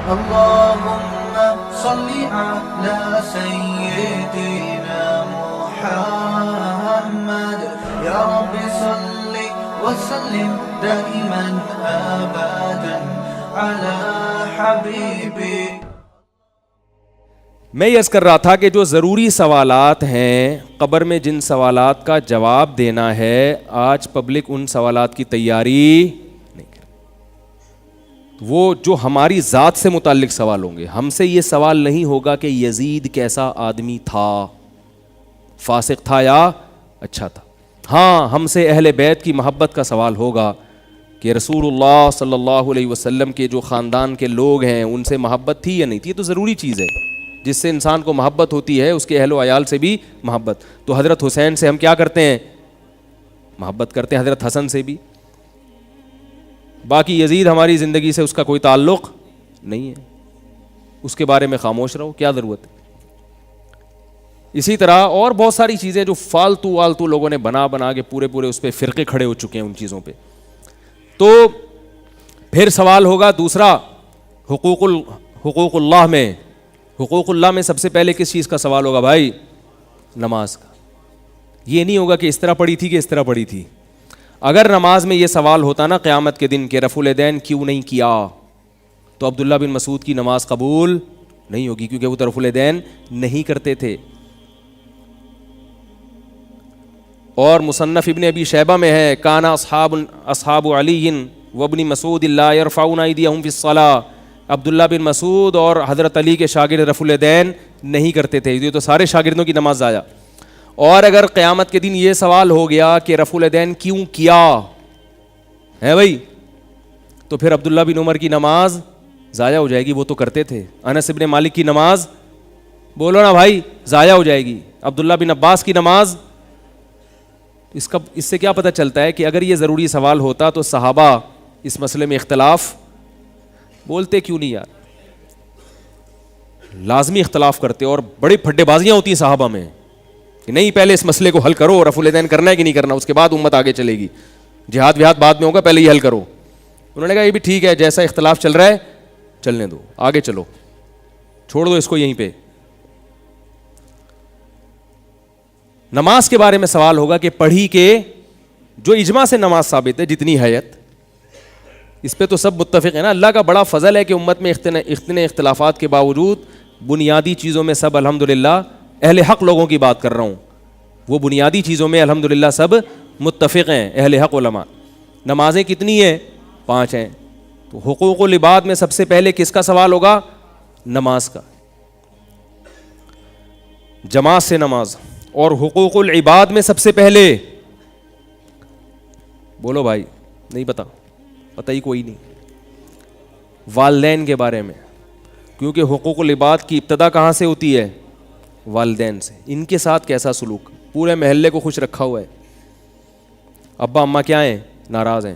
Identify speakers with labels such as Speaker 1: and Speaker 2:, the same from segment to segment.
Speaker 1: اللهم صل على سيدنا محمد يا رب صل وسلم دائما ابدا على حبيبك.
Speaker 2: میں یہ عرض کر رہا تھا کہ جو ضروری سوالات ہیں قبر میں جن سوالات کا جواب دینا ہے آج پبلک ان سوالات کی تیاری نہیں کر. وہ جو ہماری ذات سے متعلق سوال ہوں گے, ہم سے یہ سوال نہیں ہوگا کہ یزید کیسا آدمی تھا, فاسق تھا یا اچھا تھا. ہاں ہم سے اہل بیت کی محبت کا سوال ہوگا کہ رسول اللہ صلی اللہ علیہ وسلم کے جو خاندان کے لوگ ہیں ان سے محبت تھی یا نہیں تھی. یہ تو ضروری چیز ہے, جس سے انسان کو محبت ہوتی ہے اس کے اہل و عیال سے بھی محبت. تو حضرت حسین سے ہم کیا کرتے ہیں, محبت کرتے ہیں, حضرت حسن سے بھی. باقی یزید ہماری زندگی سے اس کا کوئی تعلق نہیں ہے, اس کے بارے میں خاموش رہو, کیا ضرورت ہے. اسی طرح اور بہت ساری چیزیں جو فالتو والتو لوگوں نے بنا کے پورے اس پہ فرقے کھڑے ہو چکے ہیں ان چیزوں پہ. تو پھر سوال ہوگا دوسرا, حقوق اللہ میں. حقوق اللہ میں سب سے پہلے کس چیز کا سوال ہوگا بھائی؟ نماز کا. یہ نہیں ہوگا کہ اس طرح پڑھی تھی کہ اس طرح پڑھی تھی. اگر نماز میں یہ سوال ہوتا نا قیامت کے دن کہ رفع الیدین کیوں نہیں کیا, تو عبداللہ بن مسعود کی نماز قبول نہیں ہوگی, کیونکہ وہ رفع الیدین نہیں کرتے تھے. اور مصنف ابن ابی شیبہ میں ہے کان اصحاب علی وابن مسعود لا یرفعون ایدیہم فی الصلاۃ. عبداللہ بن مسعود اور حضرت علی کے شاگرد رفع الیدین نہیں کرتے تھے. یہ تو سارے شاگردوں کی نماز ضائع. اور اگر قیامت کے دن یہ سوال ہو گیا کہ رفع الیدین کیوں کیا ہے بھائی, تو پھر عبداللہ بن عمر کی نماز ضائع ہو جائے گی, وہ تو کرتے تھے. انس ابن مالک کی نماز بولو نا بھائی ضائع ہو جائے گی. عبداللہ بن عباس کی نماز. اس سے کیا پتہ چلتا ہے کہ اگر یہ ضروری سوال ہوتا تو صحابہ اس مسئلے میں اختلاف بولتے کیوں نہیں یار, لازمی اختلاف کرتے. اور بڑی پھڈے بازیاں ہوتی ہیں صحابہ میں کہ نہیں پہلے اس مسئلے کو حل کرو, رفع الیدین کرنا ہے کہ نہیں کرنا, اس کے بعد امت آگے چلے گی, جہاد وہاد بعد میں ہوگا, پہلے یہ حل کرو. انہوں نے کہا یہ بھی ٹھیک ہے, جیسا اختلاف چل رہا ہے چلنے دو, آگے چلو, چھوڑ دو اس کو یہیں پہ. نماز کے بارے میں سوال ہوگا کہ پڑھی کے جو اجماع سے نماز ثابت ہے جتنی حیت, اس پہ تو سب متفق ہیں نا. اللہ کا بڑا فضل ہے کہ امت میں اتنے اختلافات کے باوجود بنیادی چیزوں میں سب الحمدللہ اہل حق لوگوں کی بات کر رہا ہوں, وہ بنیادی چیزوں میں الحمدللہ سب متفق ہیں اہل حق علماء. نمازیں کتنی ہیں؟ 5 ہیں. تو حقوق العباد میں سب سے پہلے کس کا سوال ہوگا؟ نماز کا, جماعت سے نماز. اور حقوق العباد میں سب سے پہلے بولو بھائی, نہیں پتا, پتہ ہی کوئی نہیں, والدین کے بارے میں. کیونکہ حقوق العباد کی ابتدا کہاں سے ہوتی ہے؟ والدین سے. ان کے ساتھ کیسا سلوک, پورے محلے کو خوش رکھا ہوا ہے, ابا اماں کیا ہیں؟ ناراض ہیں.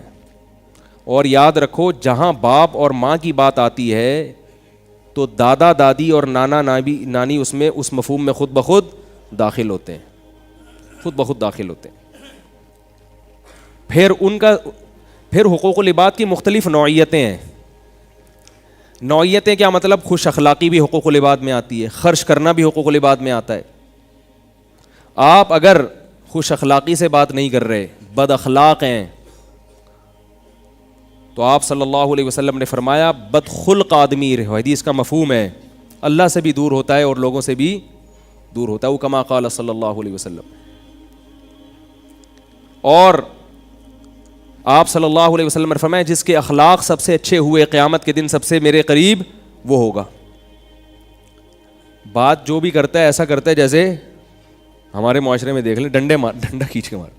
Speaker 2: اور یاد رکھو جہاں باپ اور ماں کی بات آتی ہے تو دادا دادی اور نانا نانی اس میں اس مفہوم میں خود بخود داخل ہوتے ہیں, خود بخود داخل ہوتے ہیں. پھر حقوق العباد کی مختلف نوعیتیں ہیں. نوعیتیں کیا مطلب؟ خوش اخلاقی بھی حقوق العباد میں آتی ہے, خرچ کرنا بھی حقوق العباد میں آتا ہے. آپ اگر خوش اخلاقی سے بات نہیں کر رہے, بد اخلاق ہیں, تو آپ صلی اللہ علیہ وسلم نے فرمایا بد خلق آدمی, حدیث کا مفہوم ہے اللہ سے بھی دور ہوتا ہے اور لوگوں سے بھی دور ہوتا ہے, وہ کما قال صلی اللہ علیہ وسلم. اور آپ صلی اللہ علیہ وسلم نے فرمایا جس کے اخلاق سب سے اچھے ہوئے قیامت کے دن سب سے میرے قریب وہ ہوگا. بات جو بھی کرتا ہے ایسا کرتا ہے جیسے ہمارے معاشرے میں دیکھ لیں ڈنڈا کھینچ کے مار.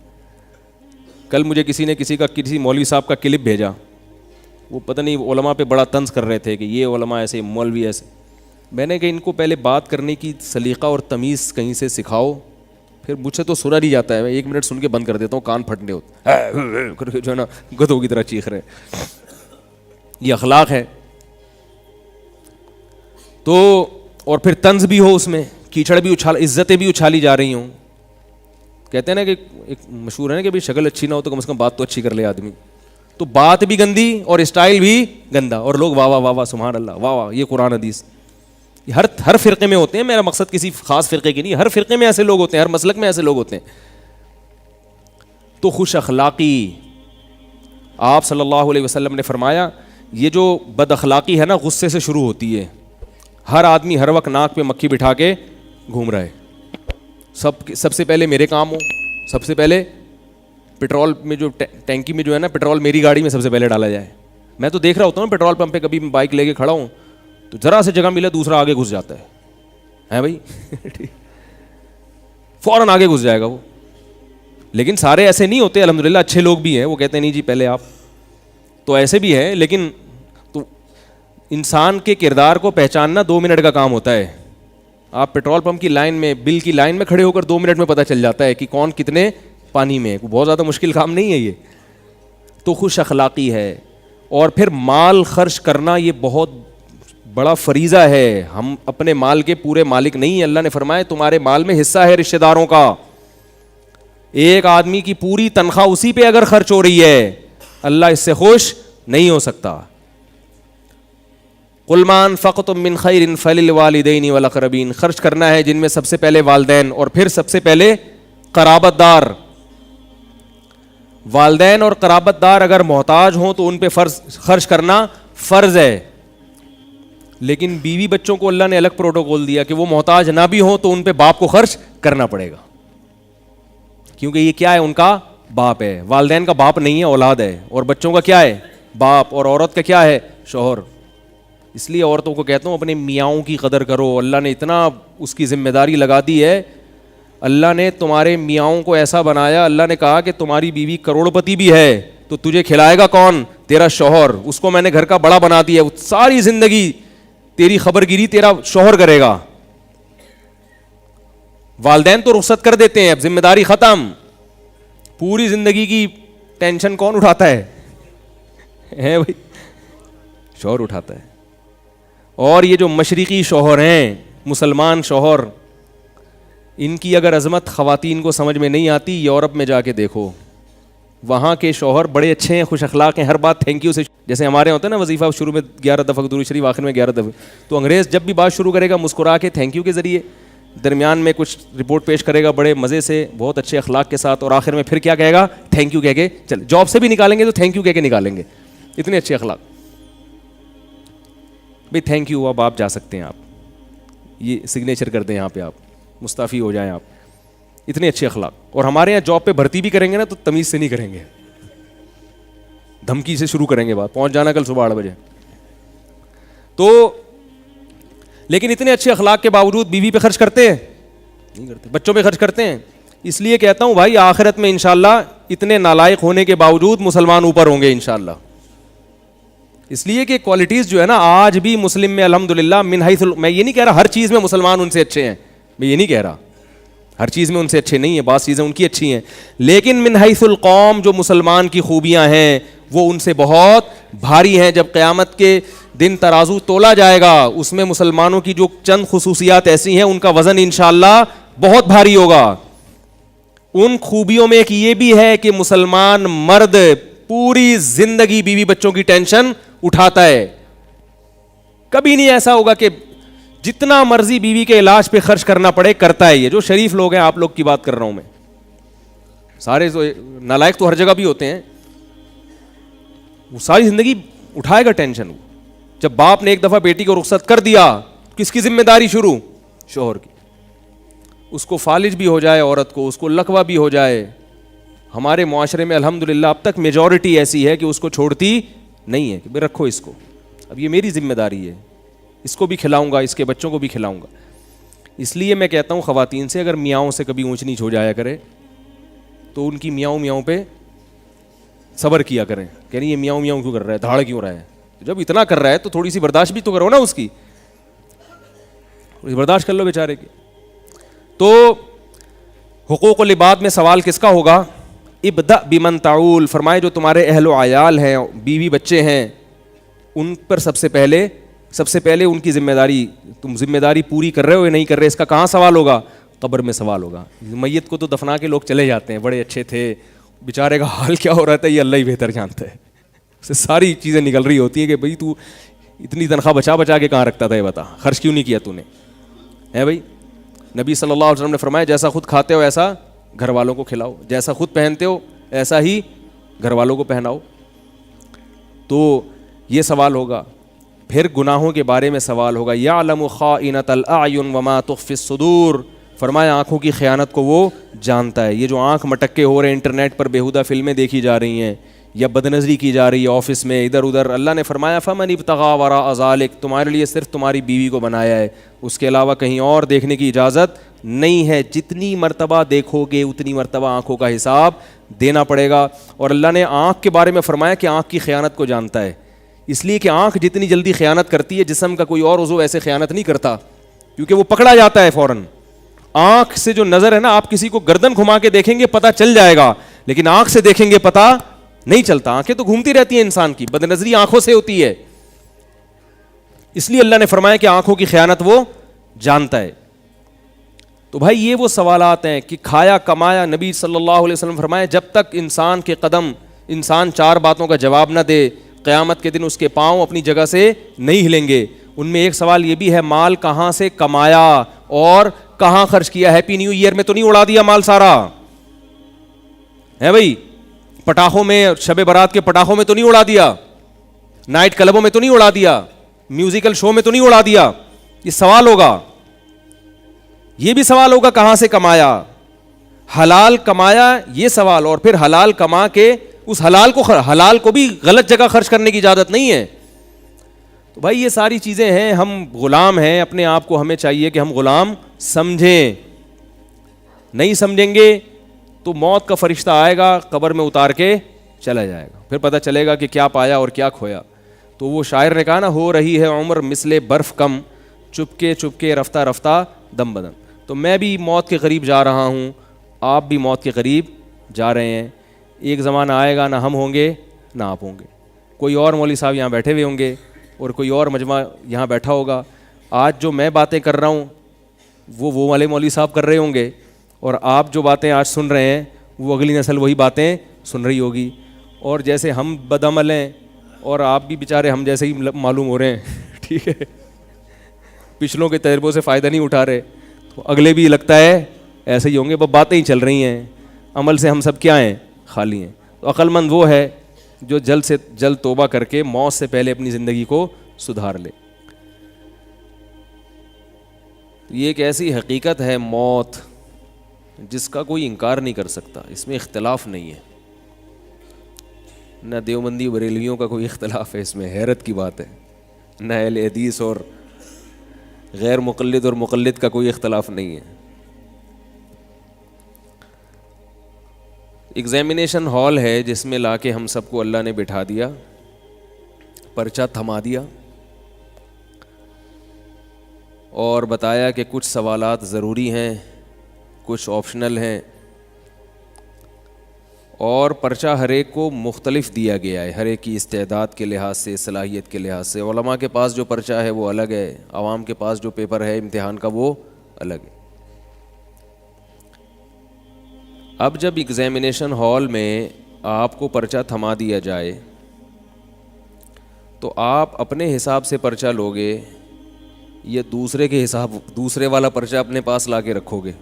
Speaker 2: کل مجھے کسی مولوی صاحب کا کلپ بھیجا, وہ پتہ نہیں علماء پہ بڑا طنز کر رہے تھے کہ یہ علماء ایسے, مولوی ایسے. میں نے کہا ان کو پہلے بات کرنے کی سلیقہ اور تمیز کہیں سے سکھاؤ, پھر مجھ سے تو سنا نہیں جاتا ہے, میں 1 منٹ سن کے بند کر دیتا ہوں, کان پھٹنے ہوتے جو ہے نا گدھوں کی طرح چیخ رہے. یہ اخلاق ہے. تو اور پھر طنز بھی ہو اس میں, کیچڑ بھی عزتیں بھی اچھالی جا رہی ہوں. کہتے ہیں نا کہ ایک مشہور ہے نا کہ بھائی شکل اچھی نہ ہو تو کم از کم بات تو اچھی کر لے آدمی. تو بات بھی گندی اور اسٹائل بھی گندا, اور لوگ واہ واہ واہ واہ سبحان اللہ واہ واہ یہ قرآن حدیث. ہر فرقے میں ہوتے ہیں, میرا مقصد کسی خاص فرقے کی نہیں, ہر فرقے میں ایسے لوگ ہوتے ہیں, ہر مسلک میں ایسے لوگ ہوتے ہیں. تو خوش اخلاقی, آپ صلی اللہ علیہ وسلم نے فرمایا یہ جو بد اخلاقی ہے نا غصے سے شروع ہوتی ہے. ہر آدمی ہر وقت ناک پہ مکھی بٹھا کے گھوم رہا ہے, سب سے پہلے میرے کام ہو, سب سے پہلے پٹرول میں جو ٹینکی میں جو ہے نا پٹرول میری گاڑی میں سب سے پہلے ڈالا جائے. میں تو دیکھ رہا ہوتا ہوں پٹرول پمپ پہ, کبھی میں بائک لے کے کھڑا ہوں تو ذرا سے جگہ ملے دوسرا آگے گھس جاتا ہے بھائی فوراً آگے گھس جائے گا وہ. لیکن سارے ایسے نہیں ہوتے الحمدللہ, اچھے لوگ بھی ہیں, وہ کہتے ہیں نہیں جی پہلے آپ, تو ایسے بھی ہیں. لیکن تو انسان کے کردار کو پہچاننا 2 منٹ کا کام ہوتا ہے. آپ پٹرول پمپ کی لائن میں, بل کی لائن میں کھڑے ہو کر 2 منٹ میں پتہ چل جاتا ہے کہ کون کتنے پانی میں ہے. بہت زیادہ مشکل کام نہیں ہے یہ. تو خوش اخلاقی ہے. اور پھر مال خرچ کرنا یہ بہت بڑا فریضہ ہے. ہم اپنے مال کے پورے مالک نہیں ہیں. اللہ نے فرمایا تمہارے مال میں حصہ ہے رشتہ داروں کا. ایک آدمی کی پوری تنخواہ اسی پہ اگر خرچ ہو رہی ہے, اللہ اس سے خوش نہیں ہو سکتا. قل ما انفقتم من خیر فللوالدین والاقربین, خرچ کرنا ہے جن میں سب سے پہلے والدین اور پھر سب سے پہلے قرابت دار. والدین اور قرابت دار اگر محتاج ہوں تو ان پہ خرچ کرنا فرض ہے. لیکن بیوی بچوں کو اللہ نے الگ پروٹوکول دیا کہ وہ محتاج نہ بھی ہوں تو ان پہ باپ کو خرچ کرنا پڑے گا, کیونکہ یہ کیا ہے, ان کا باپ ہے. والدین کا باپ نہیں ہے, اولاد ہے. اور بچوں کا کیا ہے, باپ. اور عورت کا کیا ہے, شوہر. اس لیے عورتوں کو کہتا ہوں اپنے میاؤں کی قدر کرو. اللہ نے اتنا اس کی ذمہ داری لگا دی ہے. اللہ نے تمہارے میاؤں کو ایسا بنایا, اللہ نے کہا کہ تمہاری بیوی کروڑ پتی بھی ہے تو تجھے کھلائے گا کون, تیرا شوہر. اس کو میں نے گھر کا بڑا بنا دیا, ساری زندگی تیری خبر گیری تیرا شوہر کرے گا. والدین تو رخصت کر دیتے ہیں, اب ذمہ داری ختم. پوری زندگی کی ٹینشن کون اٹھاتا ہے بھائی, شوہر اٹھاتا ہے. اور یہ جو مشرقی شوہر ہیں, مسلمان شوہر, ان کی اگر عظمت خواتین کو سمجھ میں نہیں آتی, یورپ میں جا کے دیکھو, وہاں کے شوہر بڑے اچھے ہیں, خوش اخلاق ہیں, ہر بات تھینک یو سے. جیسے ہمارے ہوتا ہے نا وظیفہ شروع میں 11 دفعہ درود شریف, آخر میں 11 دفعہ, تو انگریز جب بھی بات شروع کرے گا مسکرا کے تھینک یو کے ذریعے, درمیان میں کچھ رپورٹ پیش کرے گا بڑے مزے سے بہت اچھے اخلاق کے ساتھ, اور آخر میں پھر کیا کہے گا, تھینک یو کہہ کے. چل جاب سے بھی نکالیں گے تو تھینک یو کہہ کے نکالیں گے, اتنے اچھے اخلاق. بھائی تھینک یو, اب آپ جا سکتے ہیں, آپ یہ سگنیچر کر دیں یہاں پہ, آپ مستعفی ہو جائیں, آپ. اتنے اچھے اخلاق. اور ہمارے یہاں جاب پہ بھرتی بھی کریں گے نا تو تمیز سے نہیں کریں گے, دھمکی سے شروع کریں گے بات, پہنچ جانا کل صبح 8 بجے. تو لیکن اتنے اچھے اخلاق کے باوجود بیوی پہ خرچ کرتے ہیں نہیں کرتے, بچوں پہ خرچ کرتے ہیں. اس لیے کہتا ہوں بھائی آخرت میں انشاءاللہ اتنے نالائق ہونے کے باوجود مسلمان اوپر ہوں گے انشاءاللہ. اس لیے کہ کوالٹیز جو ہے نا آج بھی مسلم میں الحمدللہ من حیث, میں یہ نہیں کہہ رہا ہر چیز میں مسلمان ان سے اچھے ہیں, میں یہ نہیں کہہ رہا ہر چیز میں ان سے اچھے نہیں ہیں, بعض چیزیں ان کی اچھی ہیں, لیکن من حیث القوم جو مسلمان کی خوبیاں ہیں وہ ان سے بہت بھاری ہیں. جب قیامت کے دن ترازو تولا جائے گا اس میں مسلمانوں کی جو چند خصوصیات ایسی ہیں ان کا وزن انشاءاللہ بہت بھاری ہوگا. ان خوبیوں میں ایک یہ بھی ہے کہ مسلمان مرد پوری زندگی بیوی بچوں کی ٹینشن اٹھاتا ہے. کبھی نہیں ایسا ہوگا کہ جتنا مرضی بیوی کے علاج پہ خرچ کرنا پڑے کرتا ہے. یہ جو شریف لوگ ہیں, آپ لوگ کی بات کر رہا ہوں میں, سارے نالائق تو ہر جگہ بھی ہوتے ہیں, وہ ساری زندگی اٹھائے گا ٹینشن. جب باپ نے ایک دفعہ بیٹی کو رخصت کر دیا, کس کی ذمہ داری شروع, شوہر کی. اس کو فالج بھی ہو جائے عورت کو, اس کو لقوہ بھی ہو جائے. ہمارے معاشرے میں الحمدللہ اب تک میجورٹی ایسی ہے کہ اس کو چھوڑتی نہیں ہے کہ بھئی رکھو اس کو, اب یہ میری ذمہ داری ہے, اس کو بھی کھلاؤں گا, اس کے بچوں کو بھی کھلاؤں گا. اس لیے میں کہتا ہوں خواتین سے اگر میاؤں سے کبھی اونچ نیچ ہو جایا کرے تو ان کی میاؤں پہ صبر کیا کریں. کہ نہیں یہ میاؤں کیوں کر رہا ہے, دھاڑ کیوں رہا ہے, جب اتنا کر رہا ہے تو تھوڑی سی برداشت بھی تو کرو نا, اس کی برداشت کر لو بیچارے کی. تو حقوق العباد میں سوال کس کا ہوگا, ابدأ بمن تعول, فرمائے جو تمہارے اہل و عیال ہیں, بیوی بچے ہیں, ان پر سب سے پہلے ان کی ذمہ داری, تم ذمہ داری پوری کر رہے ہو یا نہیں کر رہے, اس کا کہاں سوال ہوگا, قبر میں سوال ہوگا. میت کو تو دفنا کے لوگ چلے جاتے ہیں, بڑے اچھے تھے, بیچارے کا حال کیا ہو رہا تھا یہ اللہ ہی بہتر جانتا ہے. سے ساری چیزیں نکل رہی ہوتی ہیں کہ بھائی تو اتنی تنخواہ بچا بچا کے کہاں رکھتا تھا، یہ بتا خرچ کیوں نہیں کیا تو نے، ہے بھائی؟ نبی صلی اللہ علیہ وسلم نے فرمایا جیسا خود کھاتے ہو ایسا گھر والوں کو کھلاؤ، جیسا خود پہنتے ہو ایسا ہی گھر والوں کو پہناؤ. تو یہ سوال ہوگا. پھر گناہوں کے بارے میں سوال ہوگا. یعلم خائنۃ الاعین وما تخفی الصدور، فرمایا آنکھوں کی خیانت کو وہ جانتا ہے. یہ جو آنکھ مٹکے ہو رہے ہیں، انٹرنیٹ پر بیہودہ فلمیں دیکھی جا رہی ہیں یا بدنظری کی جا رہی ہے آفس میں ادھر ادھر، اللہ نے فرمایا فمن ابتغى وراء ذلک، تمہارے لیے صرف تمہاری بیوی کو بنایا ہے، اس کے علاوہ کہیں اور دیکھنے کی اجازت نہیں ہے. جتنی مرتبہ دیکھو گے اتنی مرتبہ آنکھوں کا حساب دینا پڑے گا. اور اللہ نے آنکھ کے بارے میں فرمایا کہ آنکھ کی خیانت کو جانتا ہے، اس لیے کہ آنکھ جتنی جلدی خیانت کرتی ہے جسم کا کوئی اور عضو ایسے خیانت نہیں کرتا، کیونکہ وہ پکڑا جاتا ہے فوراً. آنکھ سے جو نظر ہے نا، آپ کسی کو گردن گھما کے دیکھیں گے پتہ چل جائے گا، لیکن آنکھ سے دیکھیں گے پتہ نہیں چلتا. آنکھیں تو گھومتی رہتی ہیں انسان کی، بد نظری آنکھوں سے ہوتی ہے. اس لیے اللہ نے فرمایا کہ آنکھوں کی خیانت وہ جانتا ہے. تو بھائی یہ وہ سوالات ہیں کہ کھایا کمایا. نبی صلی اللہ علیہ وسلم فرمایا جب تک انسان کے قدم، انسان 4 باتوں کا جواب نہ دے، قیامت کے دن اس کے پاؤں اپنی جگہ سے نہیں ہلیں گے. ان میں ایک سوال یہ بھی ہے مال کہاں سے کمایا اور کہاں خرچ کیا. ہیپی نیو ایئر میں تو نہیں اڑا دیا مال سارا، ہے بھائی؟ پٹاخوں میں، شب برات کے پٹاخوں میں تو نہیں اڑا دیا، نائٹ کلبوں میں تو نہیں اڑا دیا، میوزیکل شو میں تو نہیں اڑا دیا. یہ سوال ہوگا. یہ بھی سوال ہوگا کہاں سے کمایا، حلال کمایا، یہ سوال. اور پھر حلال کما کے اس حلال کو بھی غلط جگہ خرچ کرنے کی اجازت نہیں ہے. تو بھائی یہ ساری چیزیں ہیں. ہم غلام ہیں اپنے آپ کو، ہمیں چاہیے کہ ہم غلام سمجھیں. نہیں سمجھیں گے تو موت کا فرشتہ آئے گا، قبر میں اتار کے چلا جائے گا، پھر پتہ چلے گا کہ کیا پایا اور کیا کھویا. تو وہ شاعر نے کہا نا، ہو رہی ہے عمر مثل برف کم، چپکے چپکے رفتہ رفتہ دم بدم. تو میں بھی موت کے قریب جا رہا ہوں، آپ بھی موت کے قریب جا رہے ہیں. ایک زمانہ آئے گا نہ ہم ہوں گے نہ آپ ہوں گے. کوئی اور مولوی صاحب یہاں بیٹھے ہوئے ہوں گے اور کوئی اور مجمع یہاں بیٹھا ہوگا. آج جو میں باتیں کر رہا ہوں وہ والے مولوی صاحب کر رہے ہوں گے، اور آپ جو باتیں آج سن رہے ہیں وہ اگلی نسل وہی باتیں سن رہی ہوگی. اور جیسے ہم بدعمل ہیں اور آپ بھی بیچارے ہم جیسے ہی معلوم ہو رہے ہیں، ٹھیک ہے، پچھلوں کے تجربوں سے فائدہ نہیں اٹھا رہے، تو اگلے بھی لگتا ہے ایسے ہی ہوں گے. باتیں ہی چل رہی ہیں، عمل سے ہم سب کیا ہیں؟ خالی ہیں. تو عقل مند وہ ہے جو جلد سے جلد توبہ کر کے موت سے پہلے اپنی زندگی کو سدھار لے. یہ ایک ایسی حقیقت ہے موت جس کا کوئی انکار نہیں کر سکتا، اس میں اختلاف نہیں ہے. نہ دیوبندی بریلویوں کا کوئی اختلاف ہے اس میں، حیرت کی بات ہے. نہ اہل حدیث اور غیر مقلد اور مقلد کا کوئی اختلاف نہیں ہے. ایگزامینیشن ہال ہے جس میں لا کے ہم سب کو اللہ نے بٹھا دیا، پرچہ تھما دیا اور بتایا کہ کچھ سوالات ضروری ہیں، کچھ آپشنل ہیں، اور پرچہ ہر ایک کو مختلف دیا گیا ہے، ہر ایک کی استعداد کے لحاظ سے، صلاحیت کے لحاظ سے. علماء کے پاس جو پرچہ ہے وہ الگ ہے، عوام کے پاس جو پیپر ہے امتحان کا وہ الگ ہے. اب جب ایگزامینیشن ہال میں آپ کو پرچہ تھما دیا جائے تو آپ اپنے حساب سے پرچہ لوگے یا دوسرے والا پرچہ اپنے پاس لا کے رکھو گے؟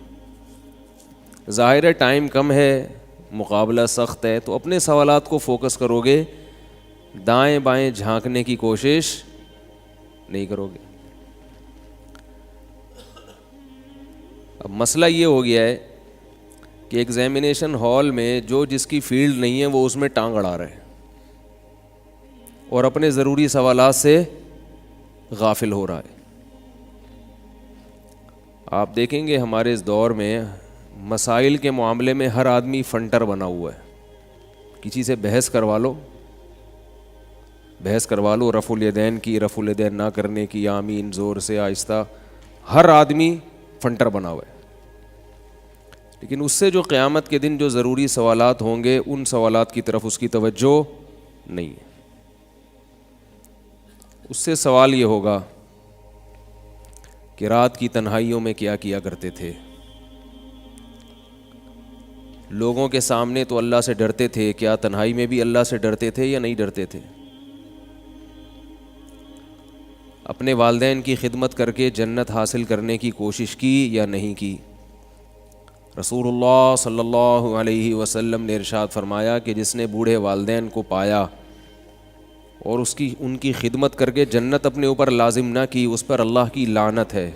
Speaker 2: ظاہر ہے ٹائم کم ہے، مقابلہ سخت ہے، تو اپنے سوالات کو فوکس کرو گے، دائیں بائیں جھانکنے کی کوشش نہیں کرو گے. اب مسئلہ یہ ہو گیا ہے کہ ایگزامینیشن ہال میں جو جس کی فیلڈ نہیں ہے وہ اس میں ٹانگ اڑا رہے ہیں اور اپنے ضروری سوالات سے غافل ہو رہا ہے. آپ دیکھیں گے ہمارے اس دور میں مسائل کے معاملے میں ہر آدمی فنٹر بنا ہوا ہے. کسی سے بحث کروا لو، رفع الیدین کی، رفع الیدین نہ کرنے کی، آمین زور سے آہستہ، ہر آدمی فنٹر بنا ہوا ہے. لیکن اس سے جو قیامت کے دن جو ضروری سوالات ہوں گے ان سوالات کی طرف اس کی توجہ نہیں ہے. اس سے سوال یہ ہوگا کہ رات کی تنہائیوں میں کیا کیا کرتے تھے، لوگوں کے سامنے تو اللہ سے ڈرتے تھے، کیا تنہائی میں بھی اللہ سے ڈرتے تھے یا نہیں ڈرتے تھے؟ اپنے والدین کی خدمت کر کے جنت حاصل کرنے کی کوشش کی یا نہیں کی؟ رسول اللہ صلی اللہ علیہ وسلم نے ارشاد فرمایا کہ جس نے بوڑھے والدین کو پایا اور ان کی خدمت کر کے جنت اپنے اوپر لازم نہ کی، اس پر اللہ کی لعنت ہے۔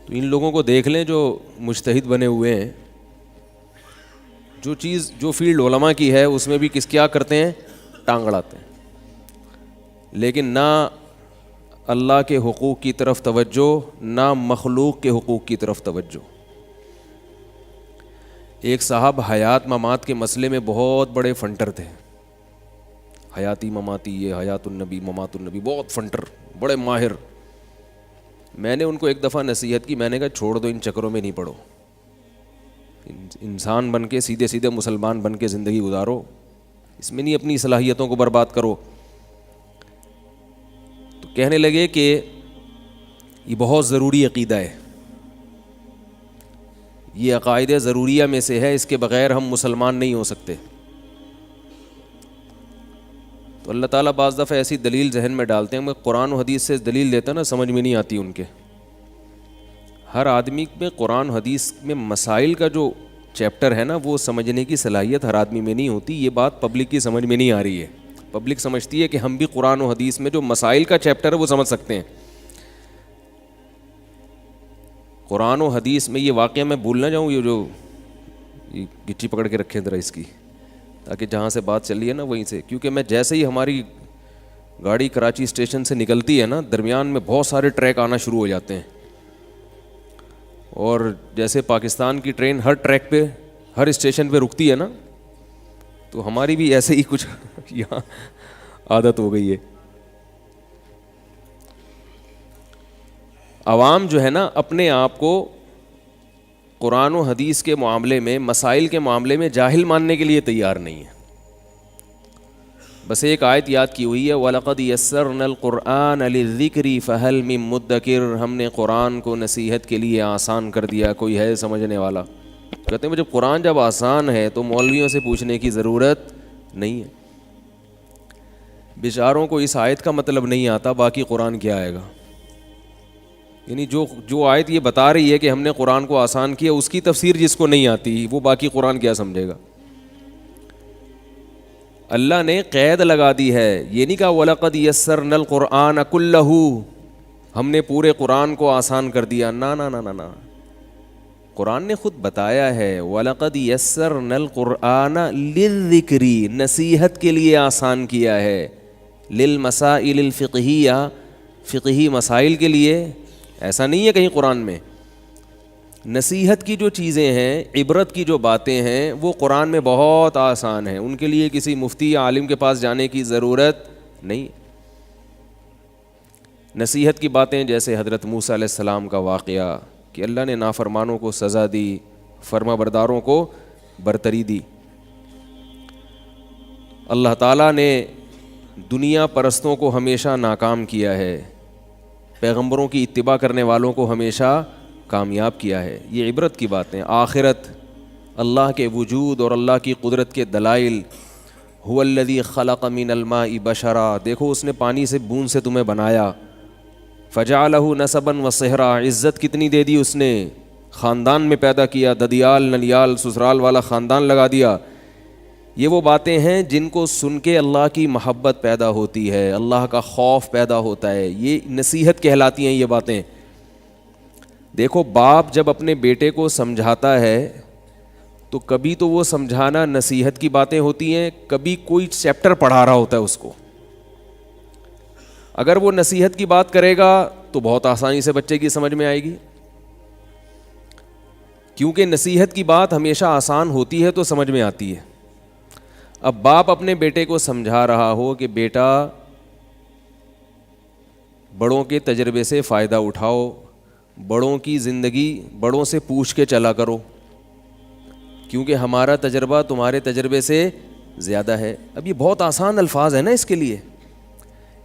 Speaker 2: تو ان لوگوں کو دیکھ لیں جو مجتہد بنے ہوئے ہیں، جو فیلڈ علماء کی ہے اس میں بھی کیا کرتے ہیں؟ ٹانگ اڑاتے ہیں، لیکن نہ اللہ کے حقوق کی طرف توجہ، نہ مخلوق کے حقوق کی طرف توجہ۔ ایک صاحب حیات ممات کے مسئلے میں بہت بڑے فنٹر تھے، حیاتی مماتی، یہ حیات النبی ممات النبی، بہت فنٹر، بڑے ماہر۔ میں نے ان کو ایک دفعہ نصیحت کی، میں نے کہا چھوڑ دو، ان چکروں میں نہیں پڑو، انسان بن کے سیدھے سیدھے مسلمان بن کے زندگی گزارو، اس میں نہیں اپنی صلاحیتوں کو برباد کرو۔ تو کہنے لگے کہ یہ بہت ضروری عقیدہ ہے، یہ عقائد ضروریہ میں سے ہے، اس کے بغیر ہم مسلمان نہیں ہو سکتے۔ تو اللہ تعالیٰ بعض دفعہ ایسی دلیل ذہن میں ڈالتے ہیں، میں قرآن و حدیث سے دلیل دیتا نا، سمجھ میں نہیں آتی ان کے۔ ہر آدمی میں قرآن و حدیث میں مسائل کا جو چیپٹر ہے نا، وہ سمجھنے کی صلاحیت ہر آدمی میں نہیں ہوتی۔ یہ بات پبلک کی سمجھ میں نہیں آ رہی ہے۔ پبلک سمجھتی ہے کہ ہم بھی قرآن و حدیث میں جو مسائل کا چیپٹر ہے وہ سمجھ سکتے ہیں۔ قرآن و حدیث میں یہ واقعہ میں بھول نہ جاؤں، یہ جو گچی پکڑ کے رکھیں ذرا اس کی، تاکہ جہاں سے بات چل رہی ہے نا وہیں سے، کیونکہ میں جیسے ہی ہماری گاڑی کراچی اسٹیشن سے نکلتی ہے نا، درمیان میں بہت سارے ٹریک آنا شروع ہو جاتے ہیں، اور جیسے پاکستان کی ٹرین ہر ٹریک پہ ہر اسٹیشن پہ رکتی ہے نا، تو ہماری بھی ایسے ہی کچھ یہاں عادت ہو گئی ہے۔ عوام جو ہے نا اپنے آپ کو قرآن و حدیث کے معاملے میں، مسائل کے معاملے میں جاہل ماننے کے لیے تیار نہیں ہے۔ بس ایک آیت یاد کی ہوئی ہے، وَلَقَدْ يَسَّرْنَا الْقُرْآنَ لِلذِّكْرِ فَهَلْ مِن مُدَّكِرٍ، ہم نے قرآن کو نصیحت کے لیے آسان کر دیا، کوئی ہے سمجھنے والا؟ کہتے ہیں جب قرآن جب آسان ہے تو مولویوں سے پوچھنے کی ضرورت نہیں ہے۔ بیچاروں کو اس آیت کا مطلب نہیں آتا، باقی قرآن کیا آئے گا؟ یعنی جو آیت یہ بتا رہی ہے کہ ہم نے قرآن کو آسان کیا، اس کی تفسیر جس کو نہیں آتی وہ باقی قرآن کیا سمجھے گا؟ اللہ نے قید لگا دی ہے، یہ نہیں کہا وَلَقَدْ يَسَّرْنَا الْقُرْآنَ كُلَّهُ، ہم نے پورے قرآن کو آسان کر دیا، نا نا نا نا نا، قرآن نے خود بتایا ہے وَلَقَدْ يَسَّرْنَا الْقُرْآنَ لِلذِّكْرِ، نصیحت کے لیے آسان کیا ہے، لِلْمَسَائِلِ الْفِقْهِيَّةِ، فقہی مسائل کے لیے۔ ایسا نہیں ہے کہیں قرآن میں، نصیحت کی جو چیزیں ہیں، عبرت کی جو باتیں ہیں، وہ قرآن میں بہت آسان ہیں، ان کے لیے کسی مفتی یا عالم کے پاس جانے کی ضرورت نہیں۔ نصیحت کی باتیں جیسے حضرت موسیٰ علیہ السلام کا واقعہ کہ اللہ نے نافرمانوں کو سزا دی، فرما برداروں کو برتری دی۔ اللہ تعالیٰ نے دنیا پرستوں کو ہمیشہ ناکام کیا ہے، پیغمبروں کی اتباع کرنے والوں کو ہمیشہ کامیاب کیا ہے۔ یہ عبرت کی باتیں۔ آخرت، اللہ کے وجود اور اللہ کی قدرت کے دلائل۔ هو الذی خلق من الماء بشرا، دیکھو اس نے پانی سے بوند سے تمہیں بنایا۔ فجعلہ نسبا وصہرا، عزت کتنی دے دی اس نے، خاندان میں پیدا کیا، ددیال ننیال سسرال والا خاندان لگا دیا۔ یہ وہ باتیں ہیں جن کو سن کے اللہ کی محبت پیدا ہوتی ہے، اللہ کا خوف پیدا ہوتا ہے، یہ نصیحت کہلاتی ہیں یہ باتیں۔ دیکھو باپ جب اپنے بیٹے کو سمجھاتا ہے تو کبھی تو وہ سمجھانا نصیحت کی باتیں ہوتی ہیں، کبھی کوئی چیپٹر پڑھا رہا ہوتا ہے اس کو۔ اگر وہ نصیحت کی بات کرے گا تو بہت آسانی سے بچے کی سمجھ میں آئے گی، کیونکہ نصیحت کی بات ہمیشہ آسان ہوتی ہے تو سمجھ میں آتی ہے۔ اب باپ اپنے بیٹے کو سمجھا رہا ہو کہ بیٹا بڑوں کے تجربے سے فائدہ اٹھاؤ، بڑوں کی زندگی بڑوں سے پوچھ کے چلا کرو، کیونکہ ہمارا تجربہ تمہارے تجربے سے زیادہ ہے۔ اب یہ بہت آسان الفاظ ہیں نا اس کے لیے۔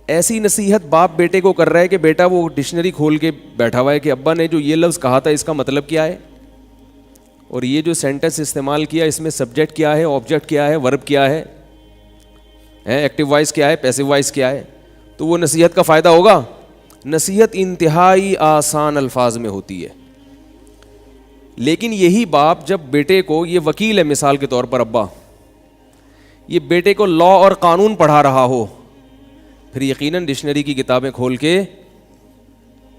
Speaker 2: ایسی نصیحت باپ بیٹے کو کر رہا ہے کہ بیٹا وہ ڈکشنری کھول کے بیٹھا ہوا ہے کہ ابا نے جو یہ لفظ کہا تھا اس کا مطلب کیا ہے۔ اور یہ جو سینٹنس استعمال کیا اس میں سبجیکٹ کیا ہے, آبجیکٹ کیا ہے, ورب کیا ہے, ایکٹیو وائس کیا ہے, پیسو وائس کیا ہے, تو وہ نصیحت کا فائدہ ہوگا؟ نصیحت انتہائی آسان الفاظ میں ہوتی ہے. لیکن یہی باپ جب بیٹے کو, یہ وکیل ہے مثال کے طور پر, ابا یہ بیٹے کو لا اور قانون پڑھا رہا ہو, پھر یقیناً ڈکشنری کی کتابیں کھول کے,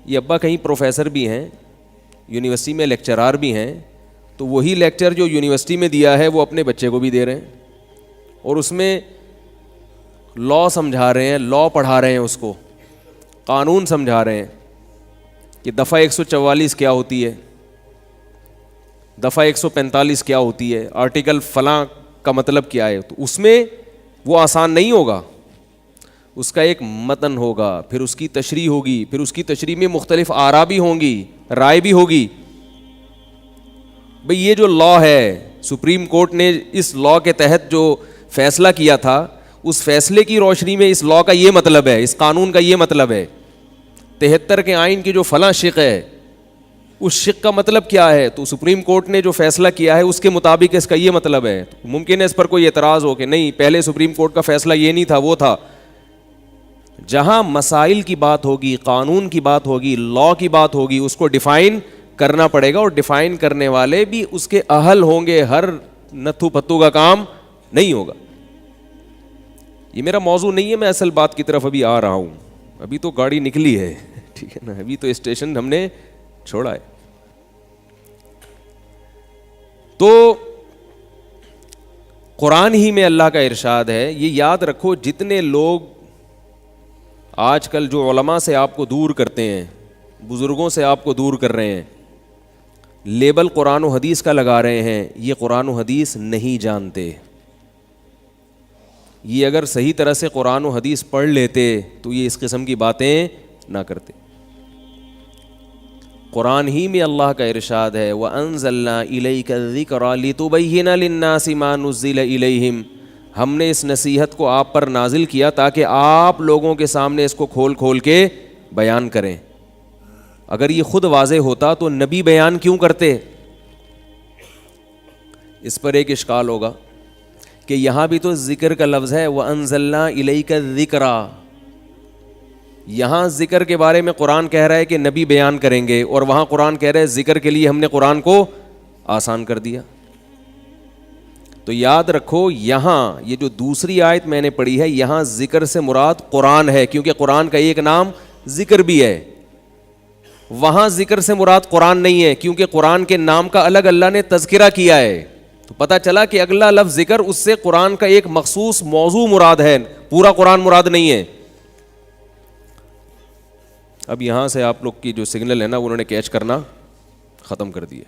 Speaker 2: یہ ابا کہیں پروفیسر بھی ہیں, یونیورسٹی میں لیکچرار بھی ہیں, تو وہی لیکچر جو یونیورسٹی میں دیا ہے وہ اپنے بچے کو بھی دے رہے ہیں, اور اس میں لا سمجھا رہے ہیں, لا پڑھا رہے ہیں, اس کو قانون سمجھا رہے ہیں کہ دفعہ 144 کیا ہوتی ہے, دفعہ 145 کیا ہوتی ہے, آرٹیکل فلاں کا مطلب کیا ہے. تو اس میں وہ آسان نہیں ہوگا, اس کا ایک متن ہوگا, پھر اس کی تشریح ہوگی, پھر اس کی تشریح میں مختلف آراء بھی ہوں گی, رائے بھی ہوگی. بھئی یہ جو لا ہے, سپریم کورٹ نے اس لا کے تحت جو فیصلہ کیا تھا, اس فیصلے کی روشنی میں اس لا کا یہ مطلب ہے, اس قانون کا یہ مطلب ہے. 73 کے آئین کی جو فلاں شق ہے, اس شق کا مطلب کیا ہے, تو سپریم کورٹ نے جو فیصلہ کیا ہے اس کے مطابق اس کا یہ مطلب ہے. ممکن ہے اس پر کوئی اعتراض ہو کہ نہیں, پہلے سپریم کورٹ کا فیصلہ یہ نہیں تھا, وہ تھا. جہاں مسائل کی بات ہوگی, قانون کی بات ہوگی, لا کی بات ہوگی, اس کو ڈیفائن کرنا پڑے گا, اور ڈیفائن کرنے والے بھی اس کے اہل ہوں گے, ہر نتھو پتو کا کام نہیں ہوگا. یہ میرا موضوع نہیں ہے, میں اصل بات کی طرف ابھی آ رہا ہوں, ابھی تو گاڑی نکلی ہے, ٹھیک ہے نا, ابھی تو اسٹیشن ہم نے چھوڑا ہے. تو قرآن ہی میں اللہ کا ارشاد ہے. یہ یاد رکھو, جتنے لوگ آج کل جو علماء سے آپ کو دور کرتے ہیں, بزرگوں سے آپ کو دور کر رہے ہیں, لیبل قرآن و حدیث کا لگا رہے ہیں, یہ قرآن و حدیث نہیں جانتے. یہ اگر صحیح طرح سے قرآن و حدیث پڑھ لیتے تو یہ اس قسم کی باتیں نہ کرتے. قرآن ہی میں اللہ کا ارشاد ہے, وَأَنزَلْنَا إِلَيْكَ الذِّكْرَ لِتُبَيِّنَ لِلنَّاسِ مَا نُزِّلَ إِلَيْهِمْ. ہم نے اس نصیحت کو آپ پر نازل کیا تاکہ آپ لوگوں کے سامنے اس کو کھول کھول کے بیان کریں. اگر یہ خود واضح ہوتا تو نبی بیان کیوں کرتے؟ اس پر ایک اشکال ہوگا کہ یہاں بھی تو ذکر کا لفظ ہے, وَأَنزَلْنَا إِلَيْكَ الذِّكْرَ. یہاں ذکر کے بارے میں قرآن کہہ رہا ہے کہ نبی بیان کریں گے, اور وہاں قرآن کہہ رہا ہے ذکر کے لیے ہم نے قرآن کو آسان کر دیا. تو یاد رکھو, یہاں یہ جو دوسری آیت میں نے پڑھی ہے, یہاں ذکر سے مراد قرآن ہے, کیونکہ قرآن کا ایک نام ذکر بھی ہے. وہاں ذکر سے مراد قرآن نہیں ہے, کیونکہ قرآن کے نام کا الگ اللہ نے تذکرہ کیا ہے. تو پتہ چلا کہ اگلا لفظ ذکر, اس سے قرآن کا ایک مخصوص موضوع مراد ہے, پورا قرآن مراد نہیں ہے. اب یہاں سے آپ لوگ کی جو سگنل ہے نا, انہوں نے کیچ کرنا ختم کر دیا.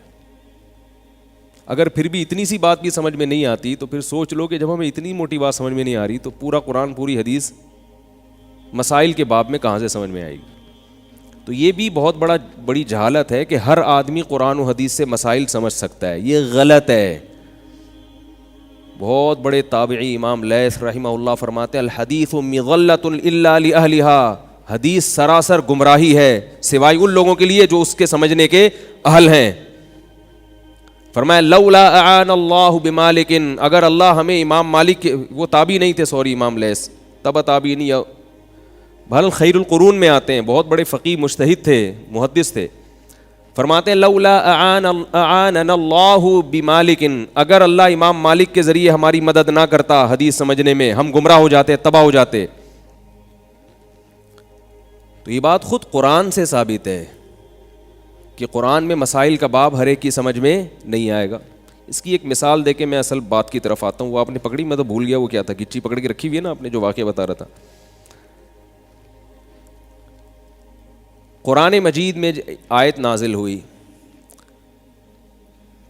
Speaker 2: اگر پھر بھی اتنی سی بات بھی سمجھ میں نہیں آتی تو پھر سوچ لو کہ جب ہمیں اتنی موٹی بات سمجھ میں نہیں آ رہی تو پورا قرآن, پوری حدیث مسائل کے باب میں کہاں سے سمجھ میں آئے گی. تو یہ بھی بہت بڑی جہالت ہے کہ ہر آدمی قرآن و حدیث سے مسائل سمجھ سکتا ہے, یہ غلط ہے. بہت بڑے تابعی امام لیث رحمہ اللہ فرماتے ہیں, الحدیث مضلۃ الا لأہلھا. حدیث سراسر گمراہی ہے سوائے ان لوگوں کے لیے جو اس کے سمجھنے کے اہل ہیں. فرمایا لولا اعان اللہ بمالک, اگر اللہ ہمیں امام مالک, وہ تابعی نہیں تھے, سوری امام لیث تبع تابعی نہیں, بھل خیر القرون میں آتے ہیں, بہت بڑے فقیہ مجتہد تھے, محدث تھے. فرماتے ہیں لولا اعاننا اللہ بمالک, اگر اللہ امام مالک کے ذریعے ہماری مدد نہ کرتا حدیث سمجھنے میں, ہم گمراہ ہو جاتے, تباہ ہو جاتے. تو یہ بات خود قرآن سے ثابت ہے کہ قرآن میں مسائل کا باب ہر ایک کی سمجھ میں نہیں آئے گا. اس کی ایک مثال دے کے میں اصل بات کی طرف آتا ہوں. وہ آپ نے پکڑی, میں تو بھول گیا وہ کیا تھا, گچی پکڑ کے رکھی ہوئی ہے نا آپ نے, جو واقعہ بتا رہا تھا. قرآن مجید میں آیت نازل ہوئی,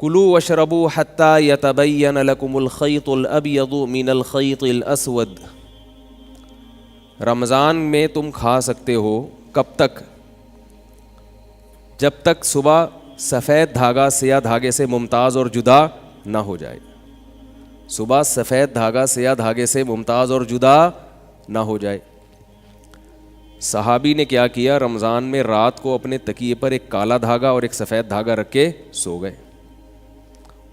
Speaker 2: کلوا واشربوا حتی یتبین لکم الخیط الابیض من الخیط الاسود. رمضان میں تم کھا سکتے ہو, کب تک؟ جب تک صبح سفید دھاگا سیاہ دھاگے سے ممتاز اور جدا نہ ہو جائے. صبح سفید دھاگا سیاہ دھاگے سے ممتاز اور جدا نہ ہو جائے. صحابی نے کیا کیا, رمضان میں رات کو اپنے تکیے پر ایک کالا دھاگا اور ایک سفید دھاگا رکھ کے سو گئے.